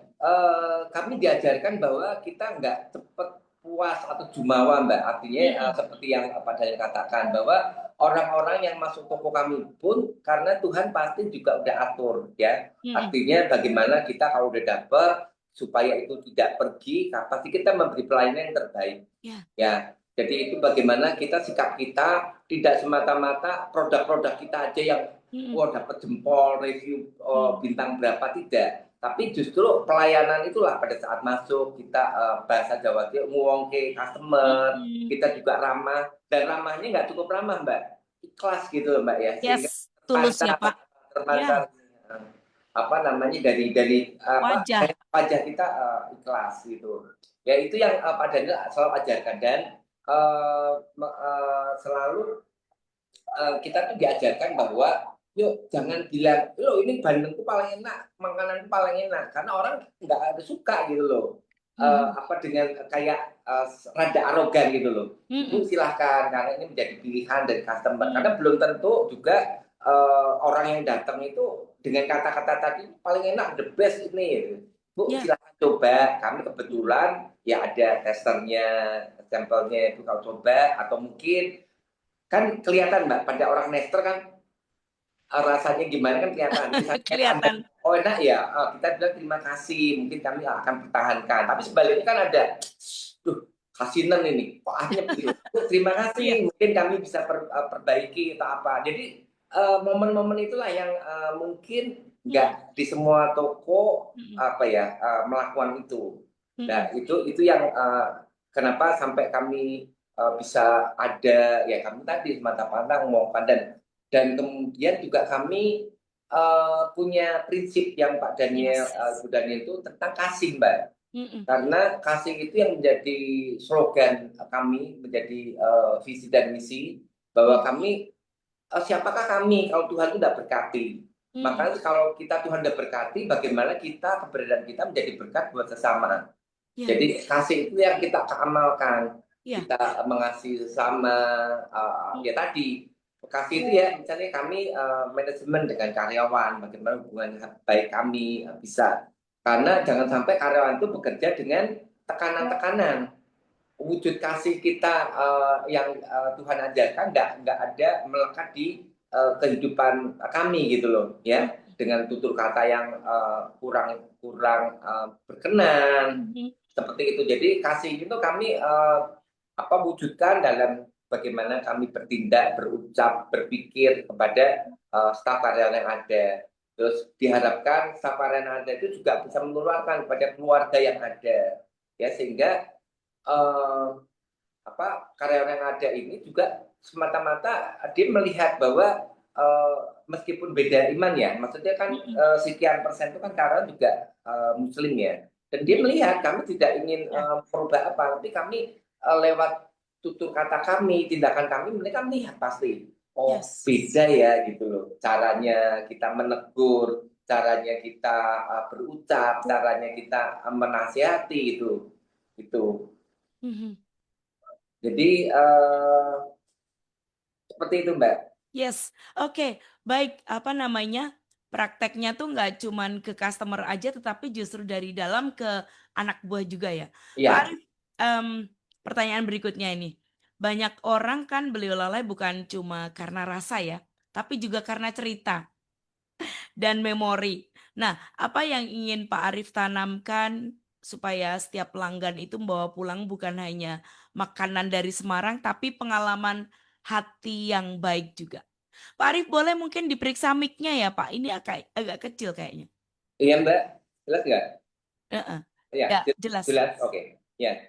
kami diajarkan bahwa kita nggak cepat puas atau jumawa, Mbak. Artinya seperti yang Pak Daniel katakan bahwa orang-orang yang masuk toko kami pun karena Tuhan pasti juga udah atur, ya. Artinya bagaimana kita kalau udah dapat supaya itu tidak pergi, pasti kita memberi pelayanan yang terbaik, ya. Jadi itu bagaimana kita sikap kita tidak semata-mata produk-produk kita aja yang dapat jempol, review bintang berapa, tidak. Tapi justru pelayanan itulah pada saat masuk kita bahasa Jawa itu nguwongke customer, kita juga ramah dan ramahnya nggak cukup ramah Mbak, ikhlas gitu Mbak ya, sehingga Yes, tulus ya Pak. terpancar apa namanya dari wajah kita ikhlas gitu. Ya itu yang Pak Daniel selalu ajarkan dan selalu kita tuh diajarkan bahwa yuk jangan bilang lo ini bandengku paling enak, makananku paling enak, karena orang nggak ada suka gitu loh. apa dengan kayak rada arogan gitu loh. Ibu Mm-mm. silahkan karena ini menjadi pilihan dari customer karena Mm. belum tentu juga orang yang datang itu dengan kata-kata tadi paling enak the best ini. Bu Ya. silahkan coba. Kami kebetulan ya ada testernya, sampelnya itu kalau coba atau mungkin kan kelihatan Mbak pada orang nester kan rasanya gimana kan kelihatan. Misalnya tambah Kelihatan. oh enak ya, kita bilang terima kasih, mungkin kami akan pertahankan. Tapi sebaliknya kan ada, duh kasinan ini, kok akhirnya begitu. Terima Iya. kasih, mungkin kami bisa perbaiki atau apa. Jadi momen-momen itulah yang mungkin Mm-mm. nggak di semua toko Mm-mm. apa ya melakukan itu. Nah Mm-mm. itu yang kenapa sampai kami bisa ada ya kami tadi mata pandang mau dan kemudian juga kami punya prinsip yang Pak Daniel, Yes. Bu Daniel itu tentang kasih, Mbak. Mm-mm. Karena kasih itu yang menjadi slogan kami, menjadi visi dan misi bahwa Mm-mm. kami siapakah kami kalau Tuhan itu tidak berkati. Mm-mm. Maka kalau kita Tuhan tidak berkati, bagaimana kita keberadaan kita menjadi berkat buat sesama. Ya. Jadi kasih itu yang kita amalkan, Ya. kita mengasihi sesama, ya Mm. tadi kasih itu ya misalnya kami manajemen dengan karyawan, bagaimana hubungan baik kami bisa, karena jangan sampai karyawan itu bekerja dengan tekanan-tekanan. Wujud kasih kita yang Tuhan ajarkan nggak ada melekat di kehidupan kami gitu loh ya Mm. dengan tutur kata yang kurang kurang berkenan Mhm. seperti itu. Jadi kasih itu kami apa wujudkan dalam bagaimana kami bertindak, berucap, berpikir kepada staf karyawan yang ada. Terus diharapkan staf karyawan yang ada itu juga bisa menularkan kepada keluarga yang ada, ya sehingga eh, apa karyawan yang ada ini juga semata-mata dia melihat bahwa eh, meskipun beda iman ya, maksudnya kan Mhm. sekian persen itu kan karyawan juga Muslim ya, dan dia Mhm. melihat kami tidak ingin Ya. merubah apa, tapi kami lewat tutur kata kami, tindakan kami, mereka melihat pasti, oh Yes. beda ya gitu loh, caranya kita menegur, caranya kita berucap, caranya kita menasihati itu. Mhm. Jadi seperti itu Mbak. Yes. Oke, baik, apa namanya, prakteknya tuh nggak cuman ke customer aja, tetapi justru dari dalam ke anak buah juga ya. Pak Iya, Arif, pertanyaan berikutnya ini, banyak orang kan beli oleh-oleh bukan cuma karena rasa ya, tapi juga karena cerita dan memori. Nah, apa yang ingin Pak Arif tanamkan supaya setiap pelanggan itu membawa pulang bukan hanya makanan dari Semarang, tapi pengalaman hati yang baik juga? Pak Arif boleh mungkin diperiksa mic-nya ya Pak, ini agak kecil kayaknya. iya Mbak. Jelas nggak? Heeh. Ya, Ya, jelas. jelas. Oke. Ya.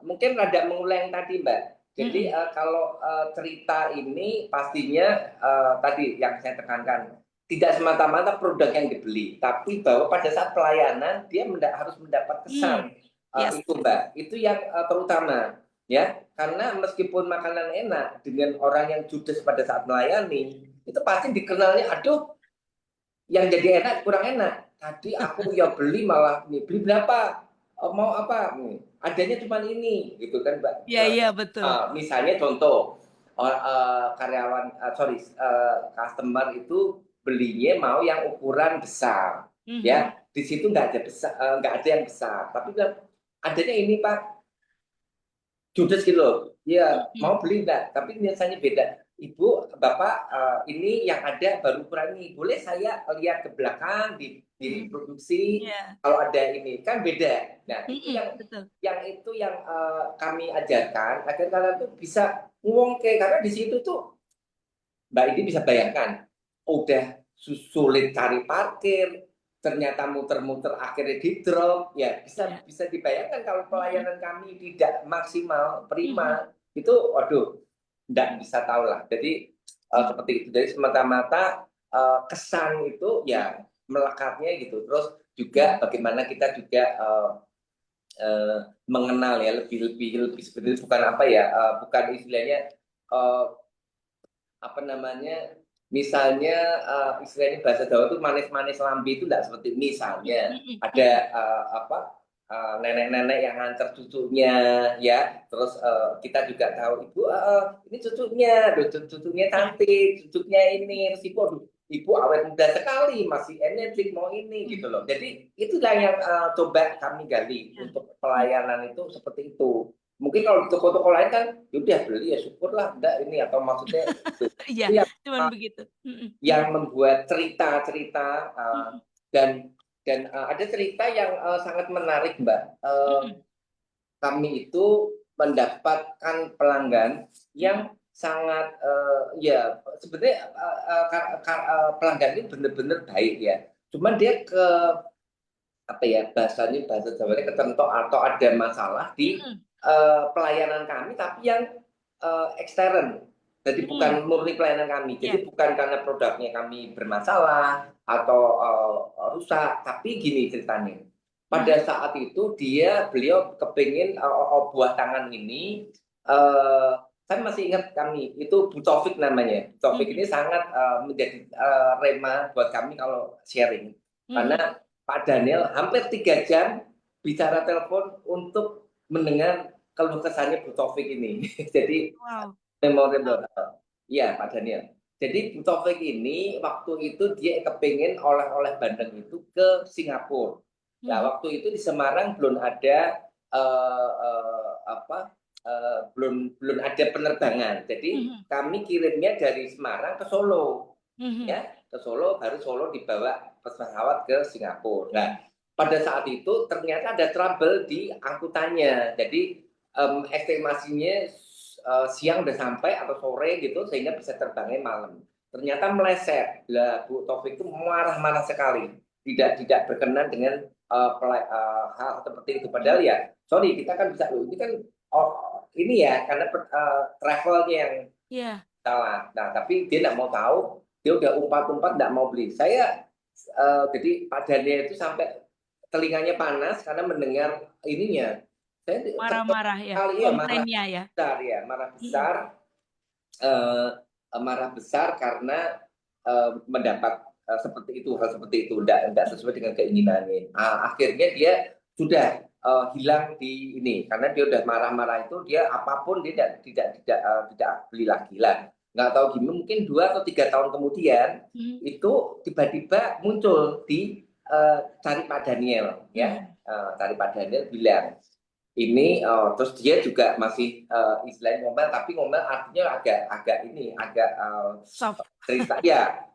Mungkin rada mengulang yang tadi Mbak. Jadi Mhm. kalau cerita ini pastinya tadi yang saya tekankan tidak semata-mata produk yang dibeli, tapi bahwa pada saat pelayanan dia harus mendapat Hmm. kesan. Yes. Itu Mbak. Itu yang terutama ya. Karena meskipun makanan enak dengan orang yang judes pada saat melayani, itu pasti dikenalnya aduh yang jadi enak kurang enak. Tadi aku ya beli malah nih beli berapa? Mau apa? Adanya cuma ini, gitu kan, Mbak. Iya, iya, betul. Misalnya contoh, karyawan, sorry, customer itu belinya mau yang ukuran besar, Mhm. ya. Di situ nggak ada besar, nggak ada yang besar, tapi bilang adanya ini Pak, judes gitu loh. Iya, Mhm. mau beli enggak? Tapi biasanya beda. Ibu, Bapak, ini yang ada baru ukuran ini. Boleh saya lihat ke belakang di Mhm. produksi Iya. kalau ada ini kan beda. Nah, itu Mhm, yang betul. kami ajarkan agar kalian tuh bisa ngongke karena di situ tuh Mbak ini bisa bayangkan, udah sulit cari parkir, ternyata muter-muter akhirnya di drop, ya bisa Iya. bisa dibayangkan kalau Mhm. pelayanan kami tidak maksimal, Mhm. prima, itu waduh, nggak bisa tahu lah. Jadi Mhm. seperti itu. Jadi semata-mata kesan itu ya melekatnya gitu. Terus juga Mhm. bagaimana kita juga eh, mengenal ya lebih lebih lebih seperti itu bukan apa ya, bukan istilahnya eh, apa namanya misalnya istilahnya bahasa Jawa itu manis-manis lambe itu enggak seperti misalnya Mhm. ada Mhm. apa nenek-nenek yang nganter cucunya ya, terus kita juga tahu ibu ini cucunya, cucunya cantik, cucunya ini, terus ibu aduh, ibu awet muda sekali, masih energik mau ini gitu loh. Jadi itulah yang coba kami gali Ya. untuk pelayanan itu seperti itu. Mungkin kalau di toko-toko lain kan yaudah beli ya syukurlah enggak ini, atau maksudnya itu. Iya, Itu cuman begitu. yang membuat cerita-cerita dan ada cerita yang sangat menarik Mbak. Kami itu mendapatkan pelanggan yang sangat ya sebenarnya pelanggan ini benar-benar baik ya. Cuman dia ke apa ya bahasanya, bahasa Jawanya ketentok atau ada masalah di pelayanan kami, tapi yang ekstern. Jadi bukan murni pelayanan kami. Ya. Jadi bukan karena produknya kami bermasalah atau rusak, tapi gini ceritanya. Pada saat itu beliau kepingin buah tangan ini, saya masih ingat kami itu Bu Taufik namanya. Bu Taufik ini sangat menjadi rema buat kami kalau sharing. Karena Pak Daniel hampir 3 jam bicara telepon untuk mendengar keluh kesahnya Bu Taufik ini. Jadi Wow. memorable. Iya, Pak Daniel. Jadi Bu Taufik ini waktu itu dia kepingin oleh-oleh bandeng itu ke Singapura. Nah, waktu itu di Semarang belum ada belum ada penerbangan. Jadi kami kirimnya dari Semarang ke Solo. Ya, ke Solo, baru Solo dibawa pesawat ke Singapura. Nah, pada saat itu ternyata ada trouble di angkutannya. Jadi estimasinya siang udah sampai atau sore gitu sehingga bisa terbangnya malam. Ternyata meleset. Lah Bu Taufik itu marah-marah sekali. Tidak berkenan dengan hal seperti itu. Padahal ya, sorry kita kan bisa ini kan ini ya karena travelnya yang salah. Nah, tapi dia tidak mau tahu, dia udah umpat-umpat tidak mau beli. Saya jadi Pak Daniel itu sampai telinganya panas karena mendengar ininya. Saya Marah-marah ya, kali ya marah komplainnya ya. besar ya, marah besar karena mendapat seperti itu, hal seperti itu tidak sesuai dengan keinginannya. Akhirnya dia sudah hilang di ini karena dia udah marah-marah itu, dia apapun dia tidak beli lagi lah. Nggak tahu gimana, mungkin 2 atau 3 tahun kemudian itu tiba-tiba muncul di cari Pak Daniel ya, cari Pak Daniel bilang ini terus dia juga masih istilahnya ngomel, tapi ngomel artinya agak ini agak Soft. cerita ya,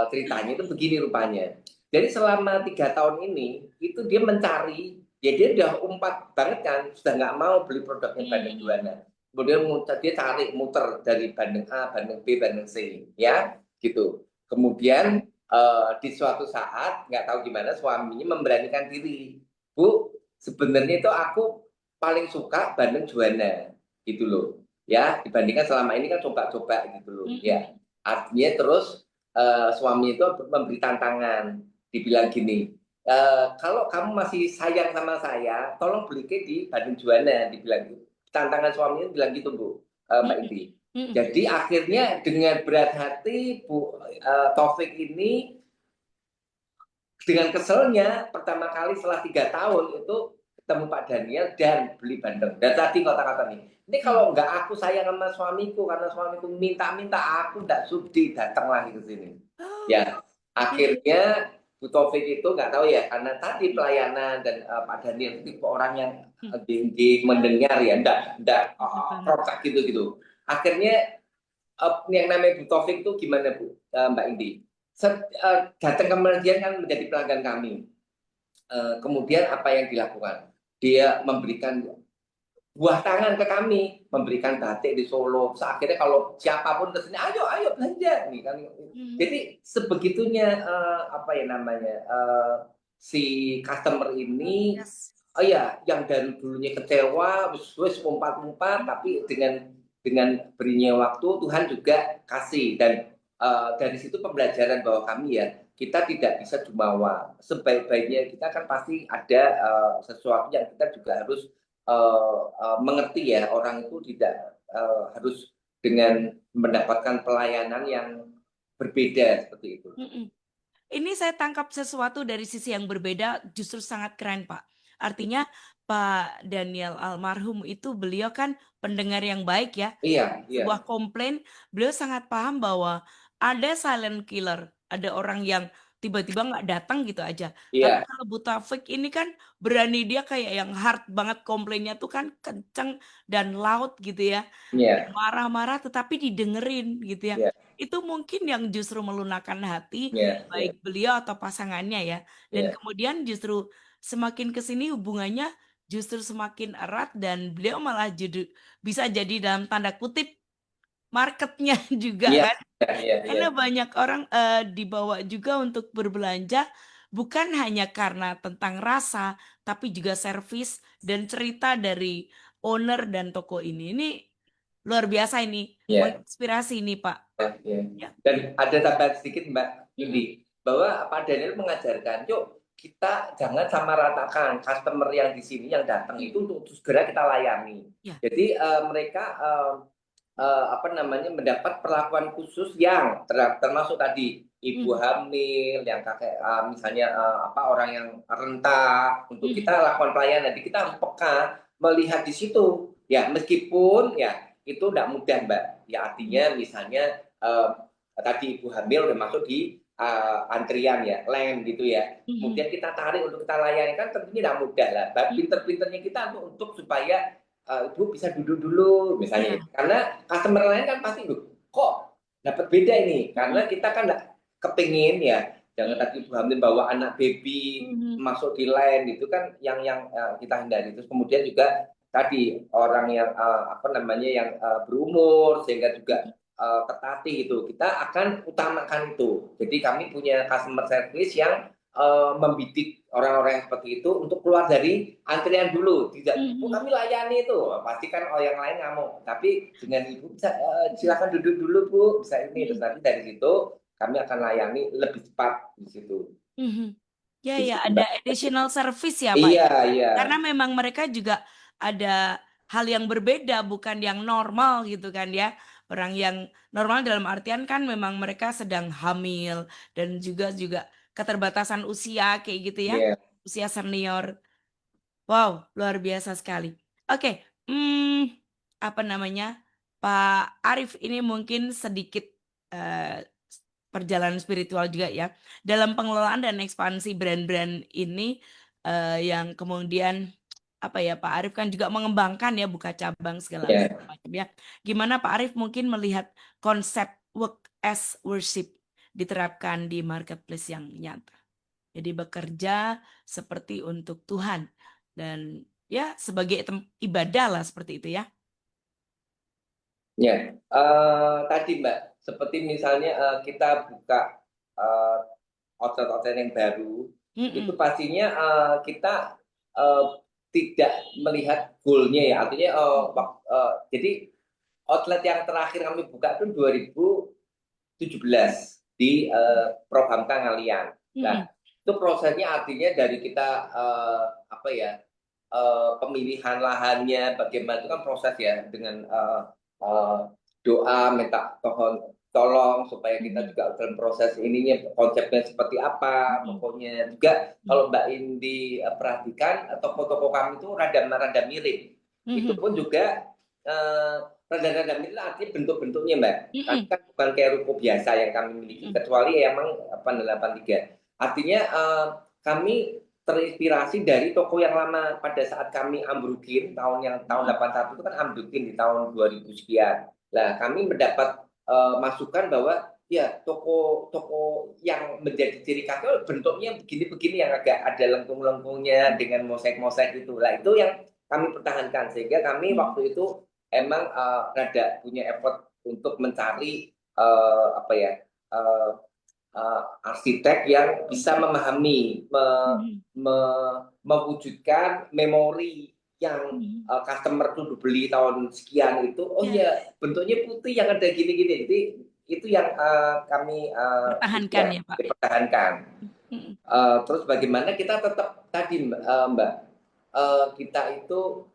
ceritanya itu begini rupanya. Jadi selama 3 tahun ini itu dia mencari, ya dia udah umpat banget kan, sudah nggak mau beli produknya Bandeng Juana. Kemudian dia cari muter dari Bandeng A, Bandeng B, Bandeng C, ya gitu. Kemudian di suatu saat nggak tahu gimana suaminya memberanikan diri, Bu, sebenarnya itu aku paling suka Bandeng Juana gitu loh, ya dibandingkan selama ini kan coba-coba gitu loh, ya. Artinya terus suami itu memberi tantangan, dibilang gini, kalau kamu masih sayang sama saya, tolong beli di Bandeng Juana, dibilang gitu. Tantangan suaminya bilang gitu Bu, Mbak Inti. Jadi akhirnya dengan berat hati Bu Taufik ini dengan keselnya pertama kali setelah 3 tahun itu ketemu Pak Daniel dan beli bandeng. Dan tadi kata-kata ini kalau nggak aku sayang sama suamiku karena suamiku minta-minta, aku nggak sudi datang lagi ke sini. Ya, akhirnya Bu Taufik itu nggak tahu ya karena tadi pelayanan dan Pak Daniel itu orang yang tinggi mendengar ya, nggak protek gitu. Akhirnya yang namanya Bu Taufik itu gimana Bu, Mbak Indi? Datang kemudian kan menjadi pelanggan kami. Kemudian apa yang dilakukan? Dia memberikan buah tangan ke kami, memberikan batik di Solo. Akhirnya kalau siapapun ke sini, ayo belanja nih kan. Jadi sebegitunya apa ya namanya si customer ini, oh ya, yang dari dulunya kecewa, wis umpat-umpat, tapi dengan berinya waktu Tuhan juga kasih, dan dari situ pembelajaran bahwa kami ya kita tidak bisa jumawa, sebaik-baiknya kita kan pasti ada sesuatu yang kita juga harus mengerti ya, orang itu tidak harus dengan mendapatkan pelayanan yang berbeda seperti itu. Ini saya tangkap sesuatu dari sisi yang berbeda, justru sangat keren Pak. Artinya Pak Daniel almarhum itu beliau kan pendengar yang baik ya. Iya, iya, Sebuah komplain, beliau sangat paham bahwa ada silent killer, ada orang yang tiba-tiba nggak datang gitu aja. Tapi iya, kalau Bu Taufik ini kan berani, dia kayak yang hard banget, komplainnya tuh kan kenceng dan loud gitu ya. Dan iya, marah-marah tetapi didengerin gitu ya. iya, Itu mungkin yang justru melunakkan hati iya, iya, baik beliau atau pasangannya ya. Dan iya, kemudian justru semakin ke sini hubungannya justru semakin erat dan beliau malah bisa jadi dalam tanda kutip marketnya juga iya, kan. iya, iya, iya, Karena banyak orang dibawa juga untuk berbelanja bukan hanya karena tentang rasa, tapi juga servis dan cerita dari owner dan toko ini. Ini luar biasa ini, iya. menginspirasi nih Pak. Ya, ya. Ya. Dan ada tambahan sedikit Mbak Mm-mm. Indi, bahwa Pak Daniel mengajarkan, yuk kita jangan sama ratakan customer yang di sini yang datang Mm. itu untuk segera kita layani. Ya. Jadi mereka apa namanya mendapat perlakuan khusus yang termasuk tadi ibu Mhm. hamil, yang kakek misalnya apa orang yang renta, untuk kita Mhm. lakukan pelayanan. Jadi kita harus peka melihat di situ. Ya meskipun ya itu tidak mudah Mbak. Ya artinya misalnya tadi ibu hamil udah masuk di antrian ya, line gitu ya. Mhm. Kemudian kita tarik untuk kita layani kan tentunya tidak mudah lah. Mhm. Pinter-pinternya kita untuk supaya ibu bisa duduk dulu misalnya. Ya. Karena customer lain kan pasti kok dapat beda ini. Mhm. Karena kita kan nggak kepingin ya, jangan tadi ibu hamil bawa anak baby Mhm. masuk di line itu kan yang kita hindari. Terus kemudian juga tadi orang yang apa namanya yang berumur sehingga juga tertatih itu kita akan utamakan itu. Jadi kami punya customer service yang membidik orang-orang yang seperti itu untuk keluar dari antrian dulu. Tidak, Bu, Mhm. kami layani itu. Pasti kan oh, yang lain ngamuk. Tapi dengan Ibu bisa silakan duduk dulu, Bu. Bisa ini terus Mhm. nanti dari situ kami akan layani lebih cepat di situ. Mhm. Ya, Di ya, situ, ada Mbak. additional service ya, Pak Iya, ya. iya. Karena memang mereka juga ada hal yang berbeda, bukan yang normal gitu kan ya. Orang yang normal dalam artian kan memang mereka sedang hamil dan juga keterbatasan usia kayak gitu ya. Iya. Usia senior. Wow, luar biasa sekali. Oke, apa namanya? Pak Arif ini mungkin sedikit eh, perjalanan spiritual juga ya. Dalam pengelolaan dan ekspansi brand-brand ini yang kemudian apa ya, Pak Arif kan juga mengembangkan ya, buka cabang segala Iya. macam ya. Gimana Pak Arif mungkin melihat konsep work as worship diterapkan di marketplace yang nyata? Jadi bekerja seperti untuk Tuhan dan ya sebagai ibadah lah seperti itu ya. Ya, tadi Mbak, seperti misalnya kita buka eh, outlet-outlet yang baru, itu Mm-mm. pastinya kita eh, tidak melihat goalnya ya, artinya jadi outlet yang terakhir kami buka itu 2017 di Prohamka Ngalian. Nah, Mm-mm. itu prosesnya artinya dari kita apa ya pemilihan lahannya bagaimana itu kan proses ya dengan uh, doa minta tolong supaya kita Mhm. juga dalam proses ininya konsepnya seperti apa Mhm. pokoknya juga kalau Mhm. Mbak Indi perhatikan toko-toko kami itu rada mirip itu Mhm. pun juga rada mirip artinya bentuk-bentuknya Mbak kami Mhm. kan bukan kayak ruko biasa yang kami miliki Mhm. kecuali ya emang 883 artinya kami terinspirasi dari toko yang lama pada saat kami ambrukin tahun Mhm. 81 itu kan ambrukin di tahun 2000 sekian. Nah, kami mendapat masukan bahwa ya toko-toko yang menjadi ciri khasnya bentuknya begini-begini yang agak ada lengkung-lengkungnya dengan mosaik-mosaik itu. Lah itu yang kami pertahankan sehingga kami Mhm. waktu itu emang rada punya effort untuk mencari apa ya uh, arsitek yang bisa memahami, Mhm. me, mewujudkan memori yang Mhm. customer tuh beli tahun sekian itu, oh Ya, ya bentuknya putih yang ada gini-gini. Jadi itu yang kami pertahankan ya, ya, Pak. dipertahankan. Mhm. Terus bagaimana kita tetap tadi Mbak, kita itu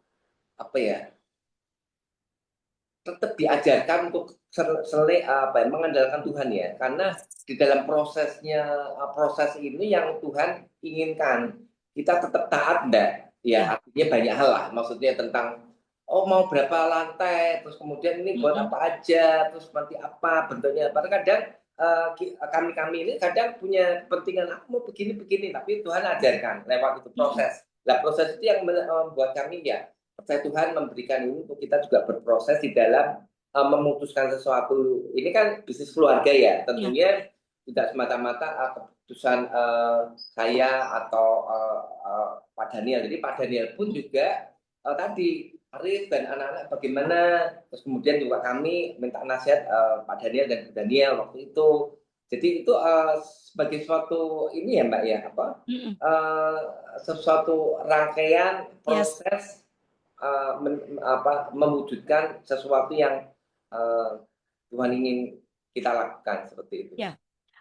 apa ya tetap diajarkan untuk apa ya, mengandalkan Tuhan ya karena di dalam prosesnya proses ini yang Tuhan inginkan kita tetap taat enggak Ya. artinya banyak hal lah, maksudnya tentang oh mau berapa lantai, terus kemudian ini buat Mm-mm. apa aja, terus seperti apa bentuknya. Padahal kadang kami ini kadang punya kepentingan aku mau begini-begini, tapi Tuhan ajarkan lewat itu Mm-mm. proses. Nah proses itu yang membuat kami ya percaya Tuhan memberikan ini untuk kita juga berproses di dalam memutuskan sesuatu. Ini kan bisnis keluarga ya, Ya. tentunya tidak semata-mata keputusan saya atau Pak Daniel. Jadi Pak Daniel pun juga tadi Arif dan anak-anak bagaimana, terus kemudian juga kami minta nasihat Pak Daniel dan Bu Daniel waktu itu. Jadi itu sebagai suatu ini ya Mbak ya apa Mm-mm. uh, sesuatu rangkaian Yes. proses mewujudkan sesuatu yang uh, Tuhan ingin kita lakukan seperti itu. Ya.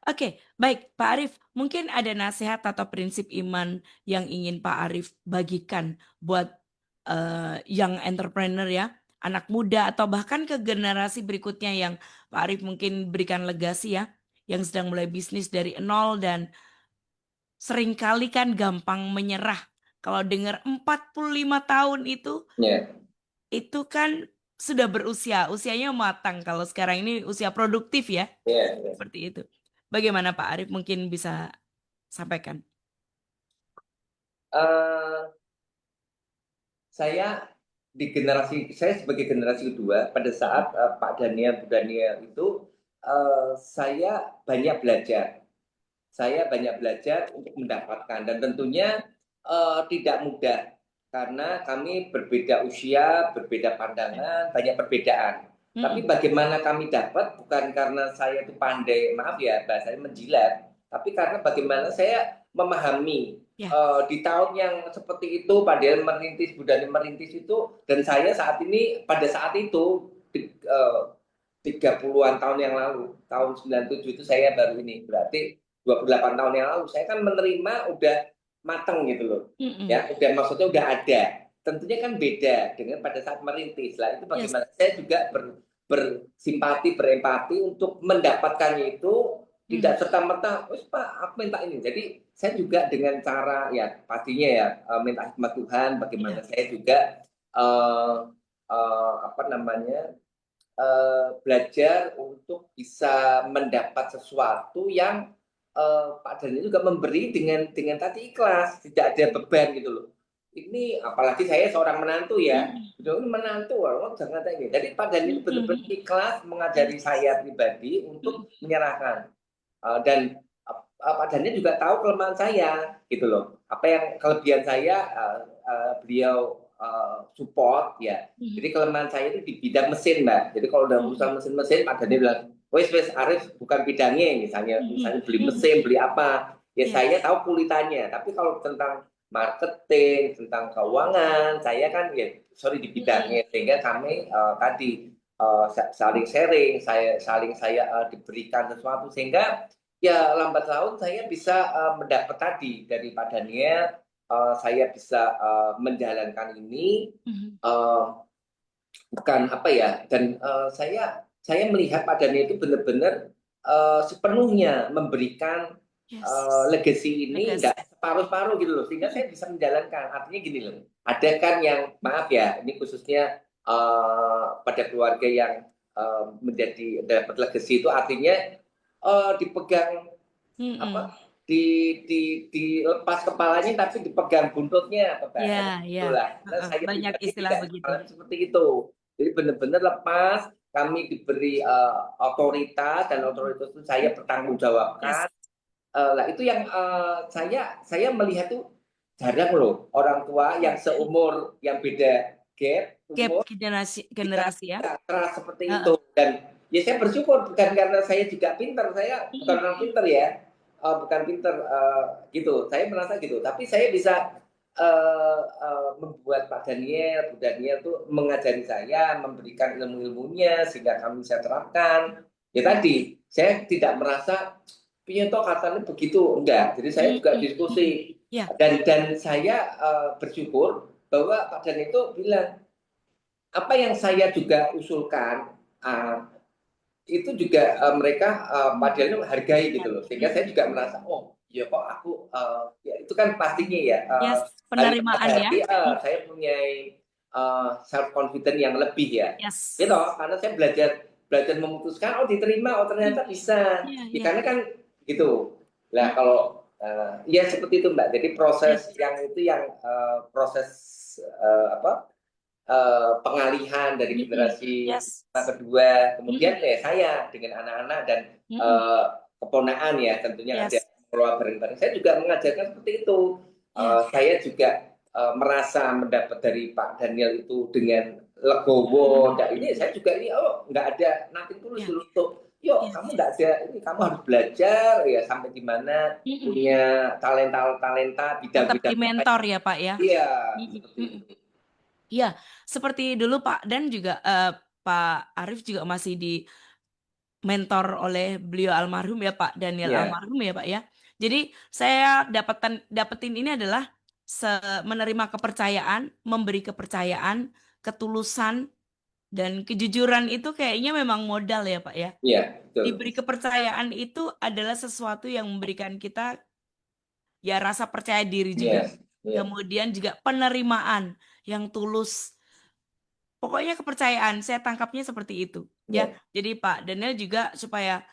Oke, baik Pak Arief, mungkin ada nasihat atau prinsip iman yang ingin Pak Arief bagikan buat young entrepreneur ya, anak muda atau bahkan ke generasi berikutnya yang Pak Arief mungkin berikan legasi ya, yang sedang mulai bisnis dari nol dan seringkali kan gampang menyerah. Kalau dengar 45 tahun Ya, itu kan sudah berusia, usianya matang. Kalau sekarang ini usia produktif ya, ya, ya. seperti itu. Bagaimana Pak Arief mungkin bisa sampaikan? Uh, saya saya sebagai generasi kedua pada saat Pak Daniel Bu Daniel itu saya banyak belajar. Saya banyak belajar untuk mendapatkan dan tentunya tidak mudah karena kami berbeda usia, berbeda pandangan, banyak perbedaan. Tapi Mm-mm. bagaimana kami dapat bukan karena saya itu pandai, maaf ya bahasanya menjilat, tapi karena bagaimana saya memahami Ya. di tahun yang seperti itu, padahal merintis, budaya merintis itu, dan saya saat ini pada saat itu 30-an tahun yang lalu, tahun 97 itu saya baru ini, berarti 28 tahun yang lalu, saya kan menerima udah mateng gitu loh. Mm-mm. Ya, udah maksudnya udah ada. Tentunya kan beda dengan pada saat merintis. Lah itu Yes. bagaimana saya juga bersimpati, berempati untuk mendapatkannya itu tidak serta-merta, wes Pak, aku minta ini. Jadi saya juga dengan cara ya pastinya ya minta hikmat Tuhan, bagaimana Ya. saya juga apa namanya belajar untuk bisa mendapat sesuatu yang Pak Daniel juga memberi dengan tadi ikhlas, tidak ada beban gitu loh. Ini apalagi saya seorang menantu ya, Mm-mm. betul ini menantu, oh, jangan kayak gini. Jadi Pak Daniel benar-benar Mm-mm. ikhlas mengajari Yes. saya pribadi Mm-mm. untuk menyerahkan. Dan Pak Daniel juga tahu kelemahan saya gitu loh. Apa yang kelebihan saya beliau support ya. Jadi Mm-mm. kelemahan saya itu di bidang mesin mbak. Jadi kalau udah Mm-mm. urusan mesin-mesin Pak Daniel bilang, wes Arif bukan bidangnya misalnya Mm-mm. misalnya beli Mm-mm. mesin beli apa ya Ya. saya tahu kulitannya. Tapi kalau tentang marketing tentang keuangan saya kan ya sorry di Mm-mm. bidangnya sehingga kami tadi saling sharing, saling saya diberikan sesuatu sehingga ya lambat laun saya bisa mendapat tadi dari Pak Daniel, saya bisa menjalankan ini Mm-mm. uh, bukan apa ya dan saya melihat Pak Daniel itu benar-benar sepenuhnya memberikan Yes. legacy ini Legacy. enggak separuh-paruh gitu loh sehingga Mm-mm. saya bisa menjalankan artinya gini loh ada kan yang maaf ya ini khususnya pada keluarga yang menjadi dapat legacy itu artinya dipegang Mm-mm. apa dilepas kepalanya tapi dipegang buntutnya apa Ya, bahasanya ya. itulah. Nah, Heeh, saya banyak pribadi istilah juga begitu. mengalami seperti itu. Jadi benar-benar lepas kami diberi otoritas dan Mm-mm. otoritas itu saya Yes. pertanggungjawabkan. Lah itu yang saya melihat tuh jarang loh orang tua yang seumur yang beda gap Gap umur generasi bisa generasi ya. keras seperti Heeh. itu dan ya saya bersyukur bukan karena saya juga pintar saya bukan Mm-mm. orang pintar ya bukan pintar gitu saya merasa gitu tapi saya bisa membuat Pak Daniel Bu Daniel tuh mengajari saya memberikan ilmu-ilmunya sehingga kami bisa terapkan ya tadi saya tidak merasa pinyata katanya begitu enggak jadi saya juga Mm-mm. Mm-mm. diskusi Ya. dan saya bersyukur bahwa Pak Daniel itu bilang apa yang saya juga usulkan itu juga mereka padahal hargai gitu loh sehingga saya juga merasa oh ya kok aku ya itu kan pastinya ya Yes. hari per Penerimaan ya. hari saya punya self confidence yang lebih ya. Yes. Gitu, karena saya belajar memutuskan, oh diterima, oh ternyata bisa. Iya, Ya, iya. karena kan gitu. Nah, Mm, kalau ya seperti itu Mbak. Jadi proses yes. yang itu yang proses apa pengalihan dari Mm-mm. generasi Yes. kedua, kemudian Mm-mm. ya saya dengan anak-anak dan Mm-mm. keponaan ya tentunya ada Yes. keluar bareng-bareng. Saya juga mengajarkan seperti itu. Iya. Saya juga merasa mendapat dari Pak Daniel itu dengan legowo. Nah, ini Mm-mm. saya juga ini nggak ada nanti tulus Iya. untuk yuk Yes. kamu nggak ada ini kamu harus belajar ya sampai di mana Mm-mm. punya talenta Tetap bidang-bidang apa. dimentor ya Pak ya. Iya Mm-mm. seperti Mm-mm. itu. Iya, seperti dulu Pak dan juga Pak Arif juga masih di mentor oleh beliau almarhum ya Pak Daniel Iya, almarhum ya Pak ya. Jadi saya dapetin ini adalah menerima kepercayaan, memberi kepercayaan, ketulusan dan kejujuran itu kayaknya memang modal ya Pak ya. iya betul. Diberi kepercayaan itu adalah sesuatu yang memberikan kita ya rasa percaya diri juga. Iya, iya, Kemudian juga penerimaan yang tulus. Pokoknya kepercayaan, saya tangkapnya seperti itu. Ya, iya, jadi Pak Daniel juga supaya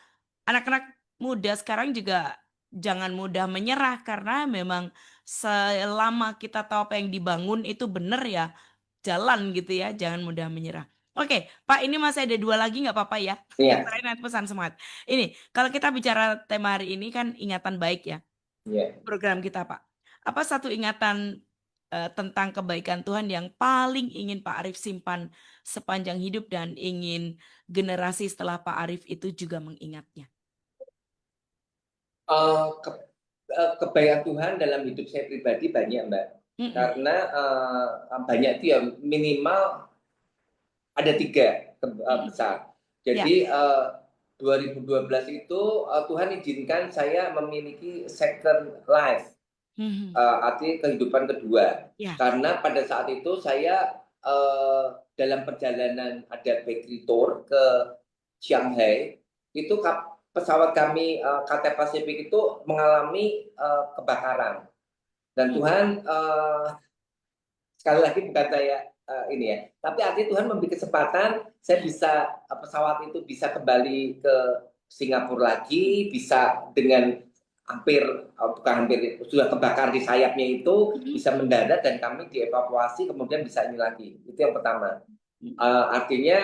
anak-anak muda sekarang juga jangan mudah menyerah karena memang selama kita tahu apa yang dibangun itu benar ya, jalan gitu ya, jangan mudah menyerah. Oke, Pak, ini masih ada dua lagi nggak apa-apa ya? Yang iya, terakhir nanti pesan semangat. Ini, kalau kita bicara tema hari ini kan ingatan baik ya, iya. program kita, Pak. Apa satu ingatan tentang kebaikan Tuhan yang paling ingin Pak Arif simpan sepanjang hidup dan ingin generasi setelah Pak Arif itu juga mengingatnya? Eh, ke- kebaikan Tuhan dalam hidup saya pribadi banyak, Mbak. Mm-mm. Karena banyak itu ya minimal ada tiga Mm-mm. besar. Ya. Jadi 2012 itu Tuhan izinkan saya memiliki second life, Mhm. arti kehidupan kedua. Ya. Karena pada saat itu saya dalam perjalanan ada bakery tour ke Shanghai, itu pesawat kami Cathay Pacific itu mengalami kebakaran. Dan Mm. Tuhan sekali lagi bukan saya ini ya, tapi artinya Tuhan memberi kesempatan saya Ya. bisa pesawat itu bisa kembali ke Singapura lagi, bisa dengan hampir bukan hampir sudah kebakar di sayapnya itu Mhm. bisa mendarat dan kami dievakuasi kemudian bisa ini lagi. Itu yang pertama. Mm. Artinya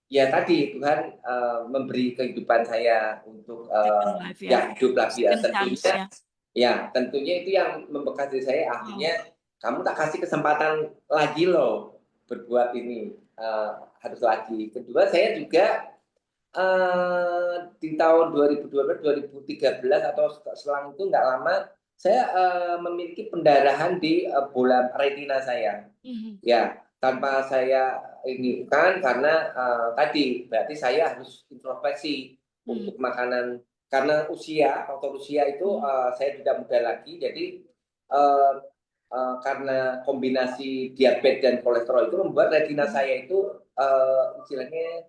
ya tadi Tuhan memberi kehidupan saya untuk Second life ya. ya hidup lagi ya Second chance tentunya. ya. Ya, tentunya itu yang membekas di saya. Wow. Artinya kamu tak kasih kesempatan lagi loh berbuat ini. Harus lagi. Kedua, saya juga di tahun 2012, 2013 atau selang itu nggak lama, saya memiliki pendarahan di bola retina saya. Mhm. Ya, tanpa saya ini kan karena tadi berarti saya harus introspeksi Mhm. untuk makanan karena faktor usia itu Mhm. saya tidak muda lagi, jadi uh, karena kombinasi diabetes dan kolesterol itu membuat retina Mhm. saya itu istilahnya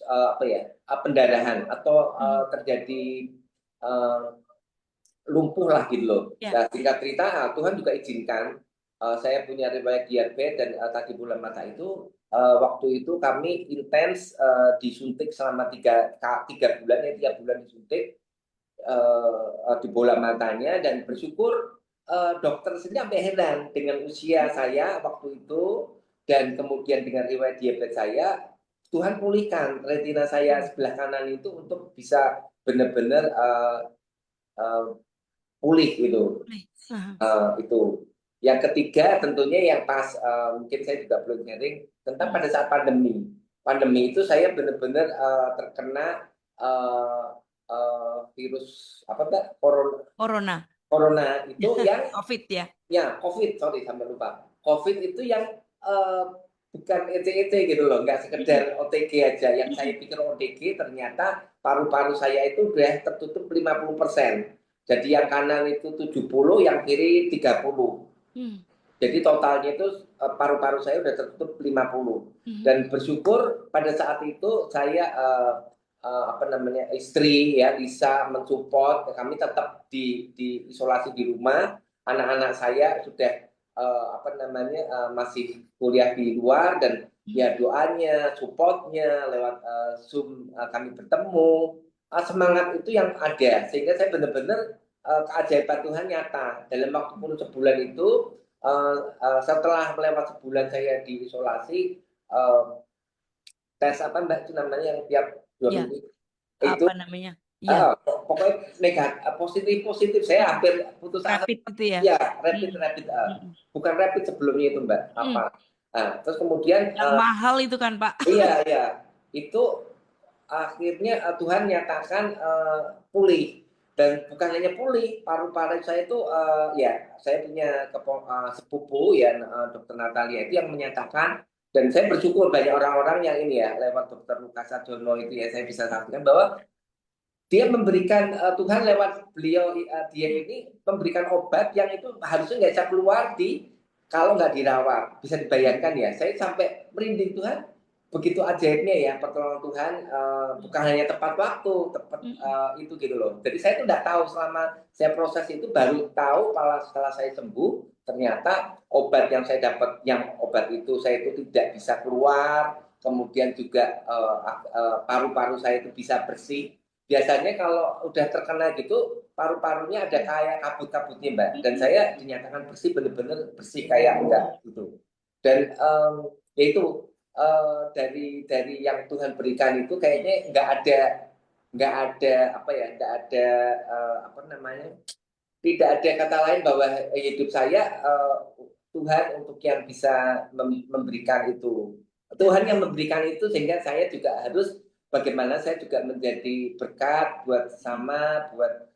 apa ya pendarahan atau Mhm. terjadi uh, lumpuh lah gitu loh. Ya. Nah, singkat cerita, Tuhan juga izinkan saya punya riwayat diabetes dan tadi bulan mata itu waktu itu kami intens disuntik selama tiga bulan ya 3 bulan disuntik di bola matanya dan bersyukur dokter sendiri sampai heran dengan usia saya waktu itu dan kemudian dengan riwayat diabetes saya Tuhan pulihkan retina saya sebelah kanan itu untuk bisa benar-benar uh, pulih gitu. Boleh. Aha. Itu. Yang ketiga tentunya yang pas mungkin saya juga belum sharing tentang Mhm. pada saat pandemi. Pandemi itu saya benar-benar terkena virus apa enggak Corona. corona itu yang COVID ya. ya COVID sorry sampai lupa. COVID itu yang eh, bukan EC-EC gitu loh, nggak Mhm. sekedar OTG aja. Yang saya Mhm. pikir OTG ternyata paru-paru saya itu udah tertutup 50%. Jadi yang kanan itu 70, yang kiri 30. Mhm. Jadi totalnya itu paru-paru saya udah tertutup 50. Mhm. Dan bersyukur pada saat itu saya apa namanya istri ya bisa mensupport kami tetap di isolasi di rumah. Anak-anak saya sudah apa namanya masih kuliah di luar, dan ya doanya, supportnya lewat Zoom kami bertemu, semangat itu yang ada, sehingga saya benar-benar keajaiban Tuhan nyata dalam waktu kurun sebulan itu. Setelah melewat sebulan saya diisolasi, tes apa Mbak itu namanya yang tiap 2 minggu itu, apa namanya? Ya, pokoknya positif positif, saya hampir putus asa. rapid gitu ya. Ya, rapid Mm, rapid, mm, bukan rapid sebelumnya itu Mbak, mm. terus kemudian Yang mahal itu kan Pak. iya iya, itu akhirnya Tuhan nyatakan pulih, dan bukan hanya pulih, paru-paru saya itu ya saya punya sepupu ya, dokter Natalia itu yang menyatakan, dan saya bersyukur banyak orang-orang yang ini ya lewat dokter Lukas Sarjono itu ya, saya bisa sampaikan bahwa dia memberikan Tuhan lewat beliau, dia ini memberikan obat yang itu harusnya nggak bisa keluar kalau nggak dirawat. Bisa dibayangkan ya, saya sampai merinding, Tuhan begitu ajaibnya ya pertolongan Tuhan, bukan hanya tepat waktu, tepat itu gitu loh. Jadi saya tuh nggak tahu, selama saya proses itu baru tahu setelah saya sembuh, ternyata obat yang saya dapat, yang obat itu saya itu tidak bisa keluar, kemudian juga paru-paru saya itu bisa bersih. Biasanya kalau udah terkena gitu, paru-parunya ada kayak kabut-kabutnya Mbak, dan saya dinyatakan bersih, benar-benar bersih kayak enggak gitu. Dan ya itu dari yang Tuhan berikan itu kayaknya nggak ada apa ya, nggak ada apa namanya, tidak ada kata lain bahwa hidup saya Tuhan untuk yang bisa memberikan itu. Tuhan yang memberikan itu, sehingga saya juga harus bagaimana saya juga menjadi berkat buat sesama, buat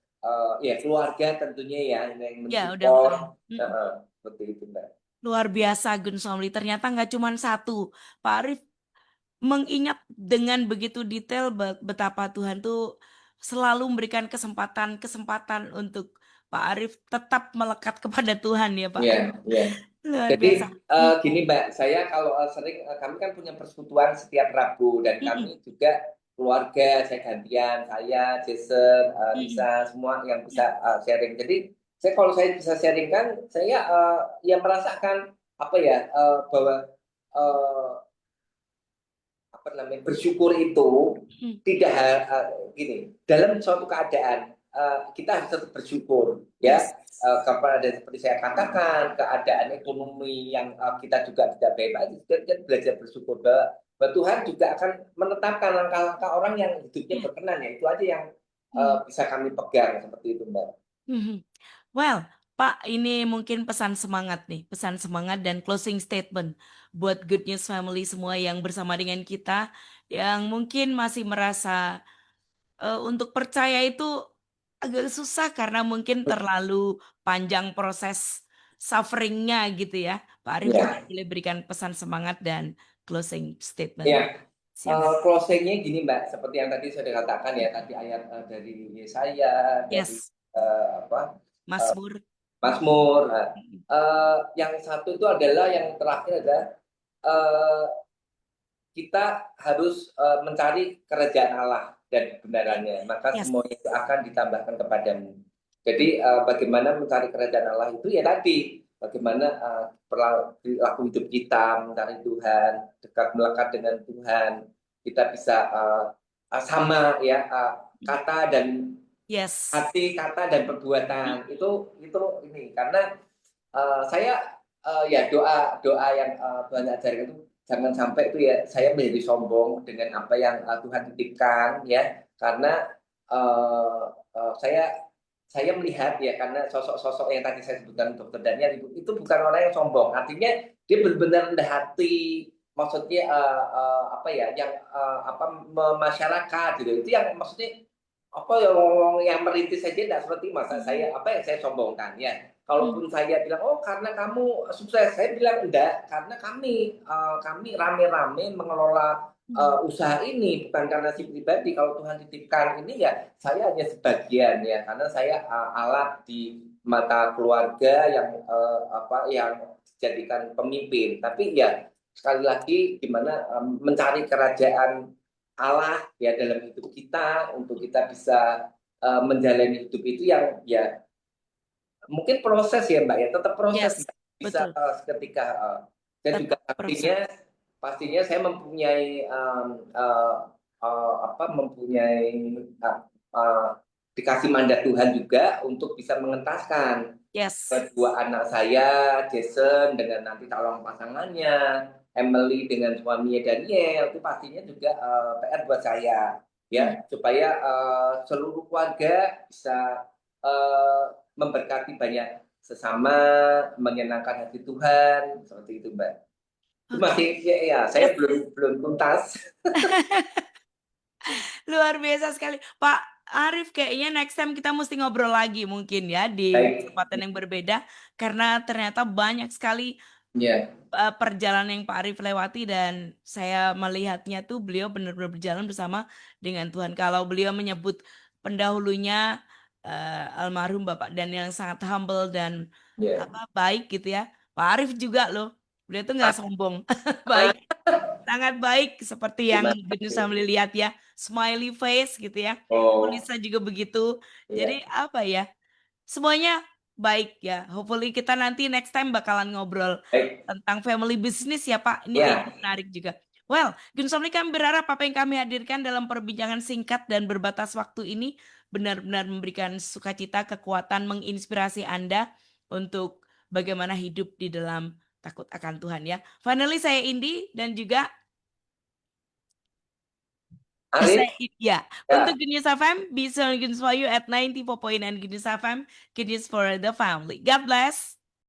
ya keluarga tentunya ya, yang Ya, udah betul. mensupport. Seperti itu Mbak. Luar biasa Gun Somli. Ternyata nggak cuma satu. Pak Arif mengingat dengan begitu detail betapa Tuhan tuh selalu memberikan kesempatan-kesempatan untuk Pak Arif tetap melekat kepada Tuhan ya Pak. Iya, iya. Luar biasa. Jadi gini Mbak, saya kalau sering, kami kan punya persekutuan setiap Rabu, dan Mm-mm. kami juga keluarga, saya gantian, saya, Jason, Mm-mm. Risa, semua yang bisa sharing. Jadi kalau saya bisa sharingkan, saya ya merasakan apa ya, bahwa uh, apa namanya, bersyukur itu Mm. tidak gini, dalam suatu keadaan kita harus tetap bersyukur ya, Yes. kepada seperti saya katakan, keadaan ekonomi yang kita juga tidak baik-baik, kita belajar bersyukur bahwa Tuhan juga akan menetapkan langkah-langkah orang yang hidupnya Yeah. berkenan, ya itu aja yang Mm. bisa kami pegang seperti itu Mbak. Mhm. Well, Pak, ini mungkin pesan semangat nih, pesan semangat dan closing statement buat Good News Family semua yang bersama dengan kita, yang mungkin masih merasa untuk percaya itu agak susah karena mungkin terlalu panjang proses sufferingnya gitu ya. Pak Arif Ya, boleh berikan pesan semangat dan closing statement. ya. Siap. Closingnya gini Mbak, seperti yang tadi sudah katakan ya, tadi ayat dari Yesaya, dari Yes, apa, Mazmur. Mazmur. Yang satu itu adalah, yang terakhir adalah uh, kita harus mencari kerajaan Allah dan kebenarannya, maka Yes. semuanya itu akan ditambahkan kepadamu. Jadi bagaimana mencari kerajaan Allah itu ya tadi, bagaimana perilaku hidup kita mencari Tuhan, dekat melekat dengan Tuhan, kita bisa sama ya, kata dan Yes. hati, kata dan perbuatan itu ini, karena saya ya doa doa yang Tuhan ajarkan itu, jangan sampai itu ya saya menjadi sombong dengan apa yang Tuhan titipkan ya, karena saya melihat ya, karena sosok-sosok yang tadi saya sebutkan, dokter Daniel itu bukan orang yang sombong, artinya dia benar-benar rendah hati, maksudnya apa ya, yang apa, masyarakat gitu, itu yang maksudnya apa ya, yang merintis saja tidak seperti masa saya, apa yang saya sombongkan ya. Kalaupun saya bilang, oh karena kamu sukses, saya bilang enggak, karena kami rame-rame mengelola usaha ini, bukan karena si pribadi. Kalau Tuhan titipkan ini ya, saya hanya sebagian ya, karena saya alat di mata keluarga yang apa, yang dijadikan pemimpin. Tapi ya sekali lagi, gimana mencari kerajaan Allah ya dalam hidup kita, untuk kita bisa menjalani hidup itu yang ya mungkin proses ya Mbak ya, tetap proses. Yes. bisa betul. seketika. Dan juga Tetap proses. pastinya saya mempunyai mempunyai dikasih mandat Tuhan juga untuk bisa mengentaskan Yes. kedua anak saya, Jason dengan nanti calon pasangannya, Emily dengan suaminya Daniel, itu pastinya juga PR buat saya, Hmm. ya, supaya seluruh keluarga bisa memberkati banyak sesama, menyenangkan hati Tuhan, seperti itu, Mbak. Itu Oke. masih ya, saya belum tuntas. Luar biasa sekali. Pak Arif, kayaknya next time kita mesti ngobrol lagi mungkin ya di Baik, kesempatan yang berbeda karena ternyata banyak sekali ya, perjalanan yang Pak Arif lewati dan saya melihatnya tuh beliau benar-benar berjalan bersama dengan Tuhan. Kalau beliau menyebut pendahulunya almarhum Bapak Daniel yang sangat humble dan ya. apa baik gitu ya. Pak Arif juga loh. Beliau tuh nggak sombong. Baik, sangat baik seperti yang Terima Gunung kasih. Samli lihat ya, smiley face gitu ya. Oh, Kulisa juga begitu. Jadi ya, apa ya? Semuanya baik ya. Hopefully kita nanti next time bakalan ngobrol baik, tentang family business ya Pak. Ini kayaknya ya, menarik juga. Well, Gun Somni kami berharap apa yang kami hadirkan dalam perbincangan singkat dan berbatas waktu ini benar-benar memberikan sukacita, kekuatan, menginspirasi Anda untuk bagaimana hidup di dalam takut akan Tuhan ya. Finally saya Indi dan juga Arif, ya, untuk ya. Good News FM, be on Good News for you at 94.9 Good News FM, Good News for the family. God bless.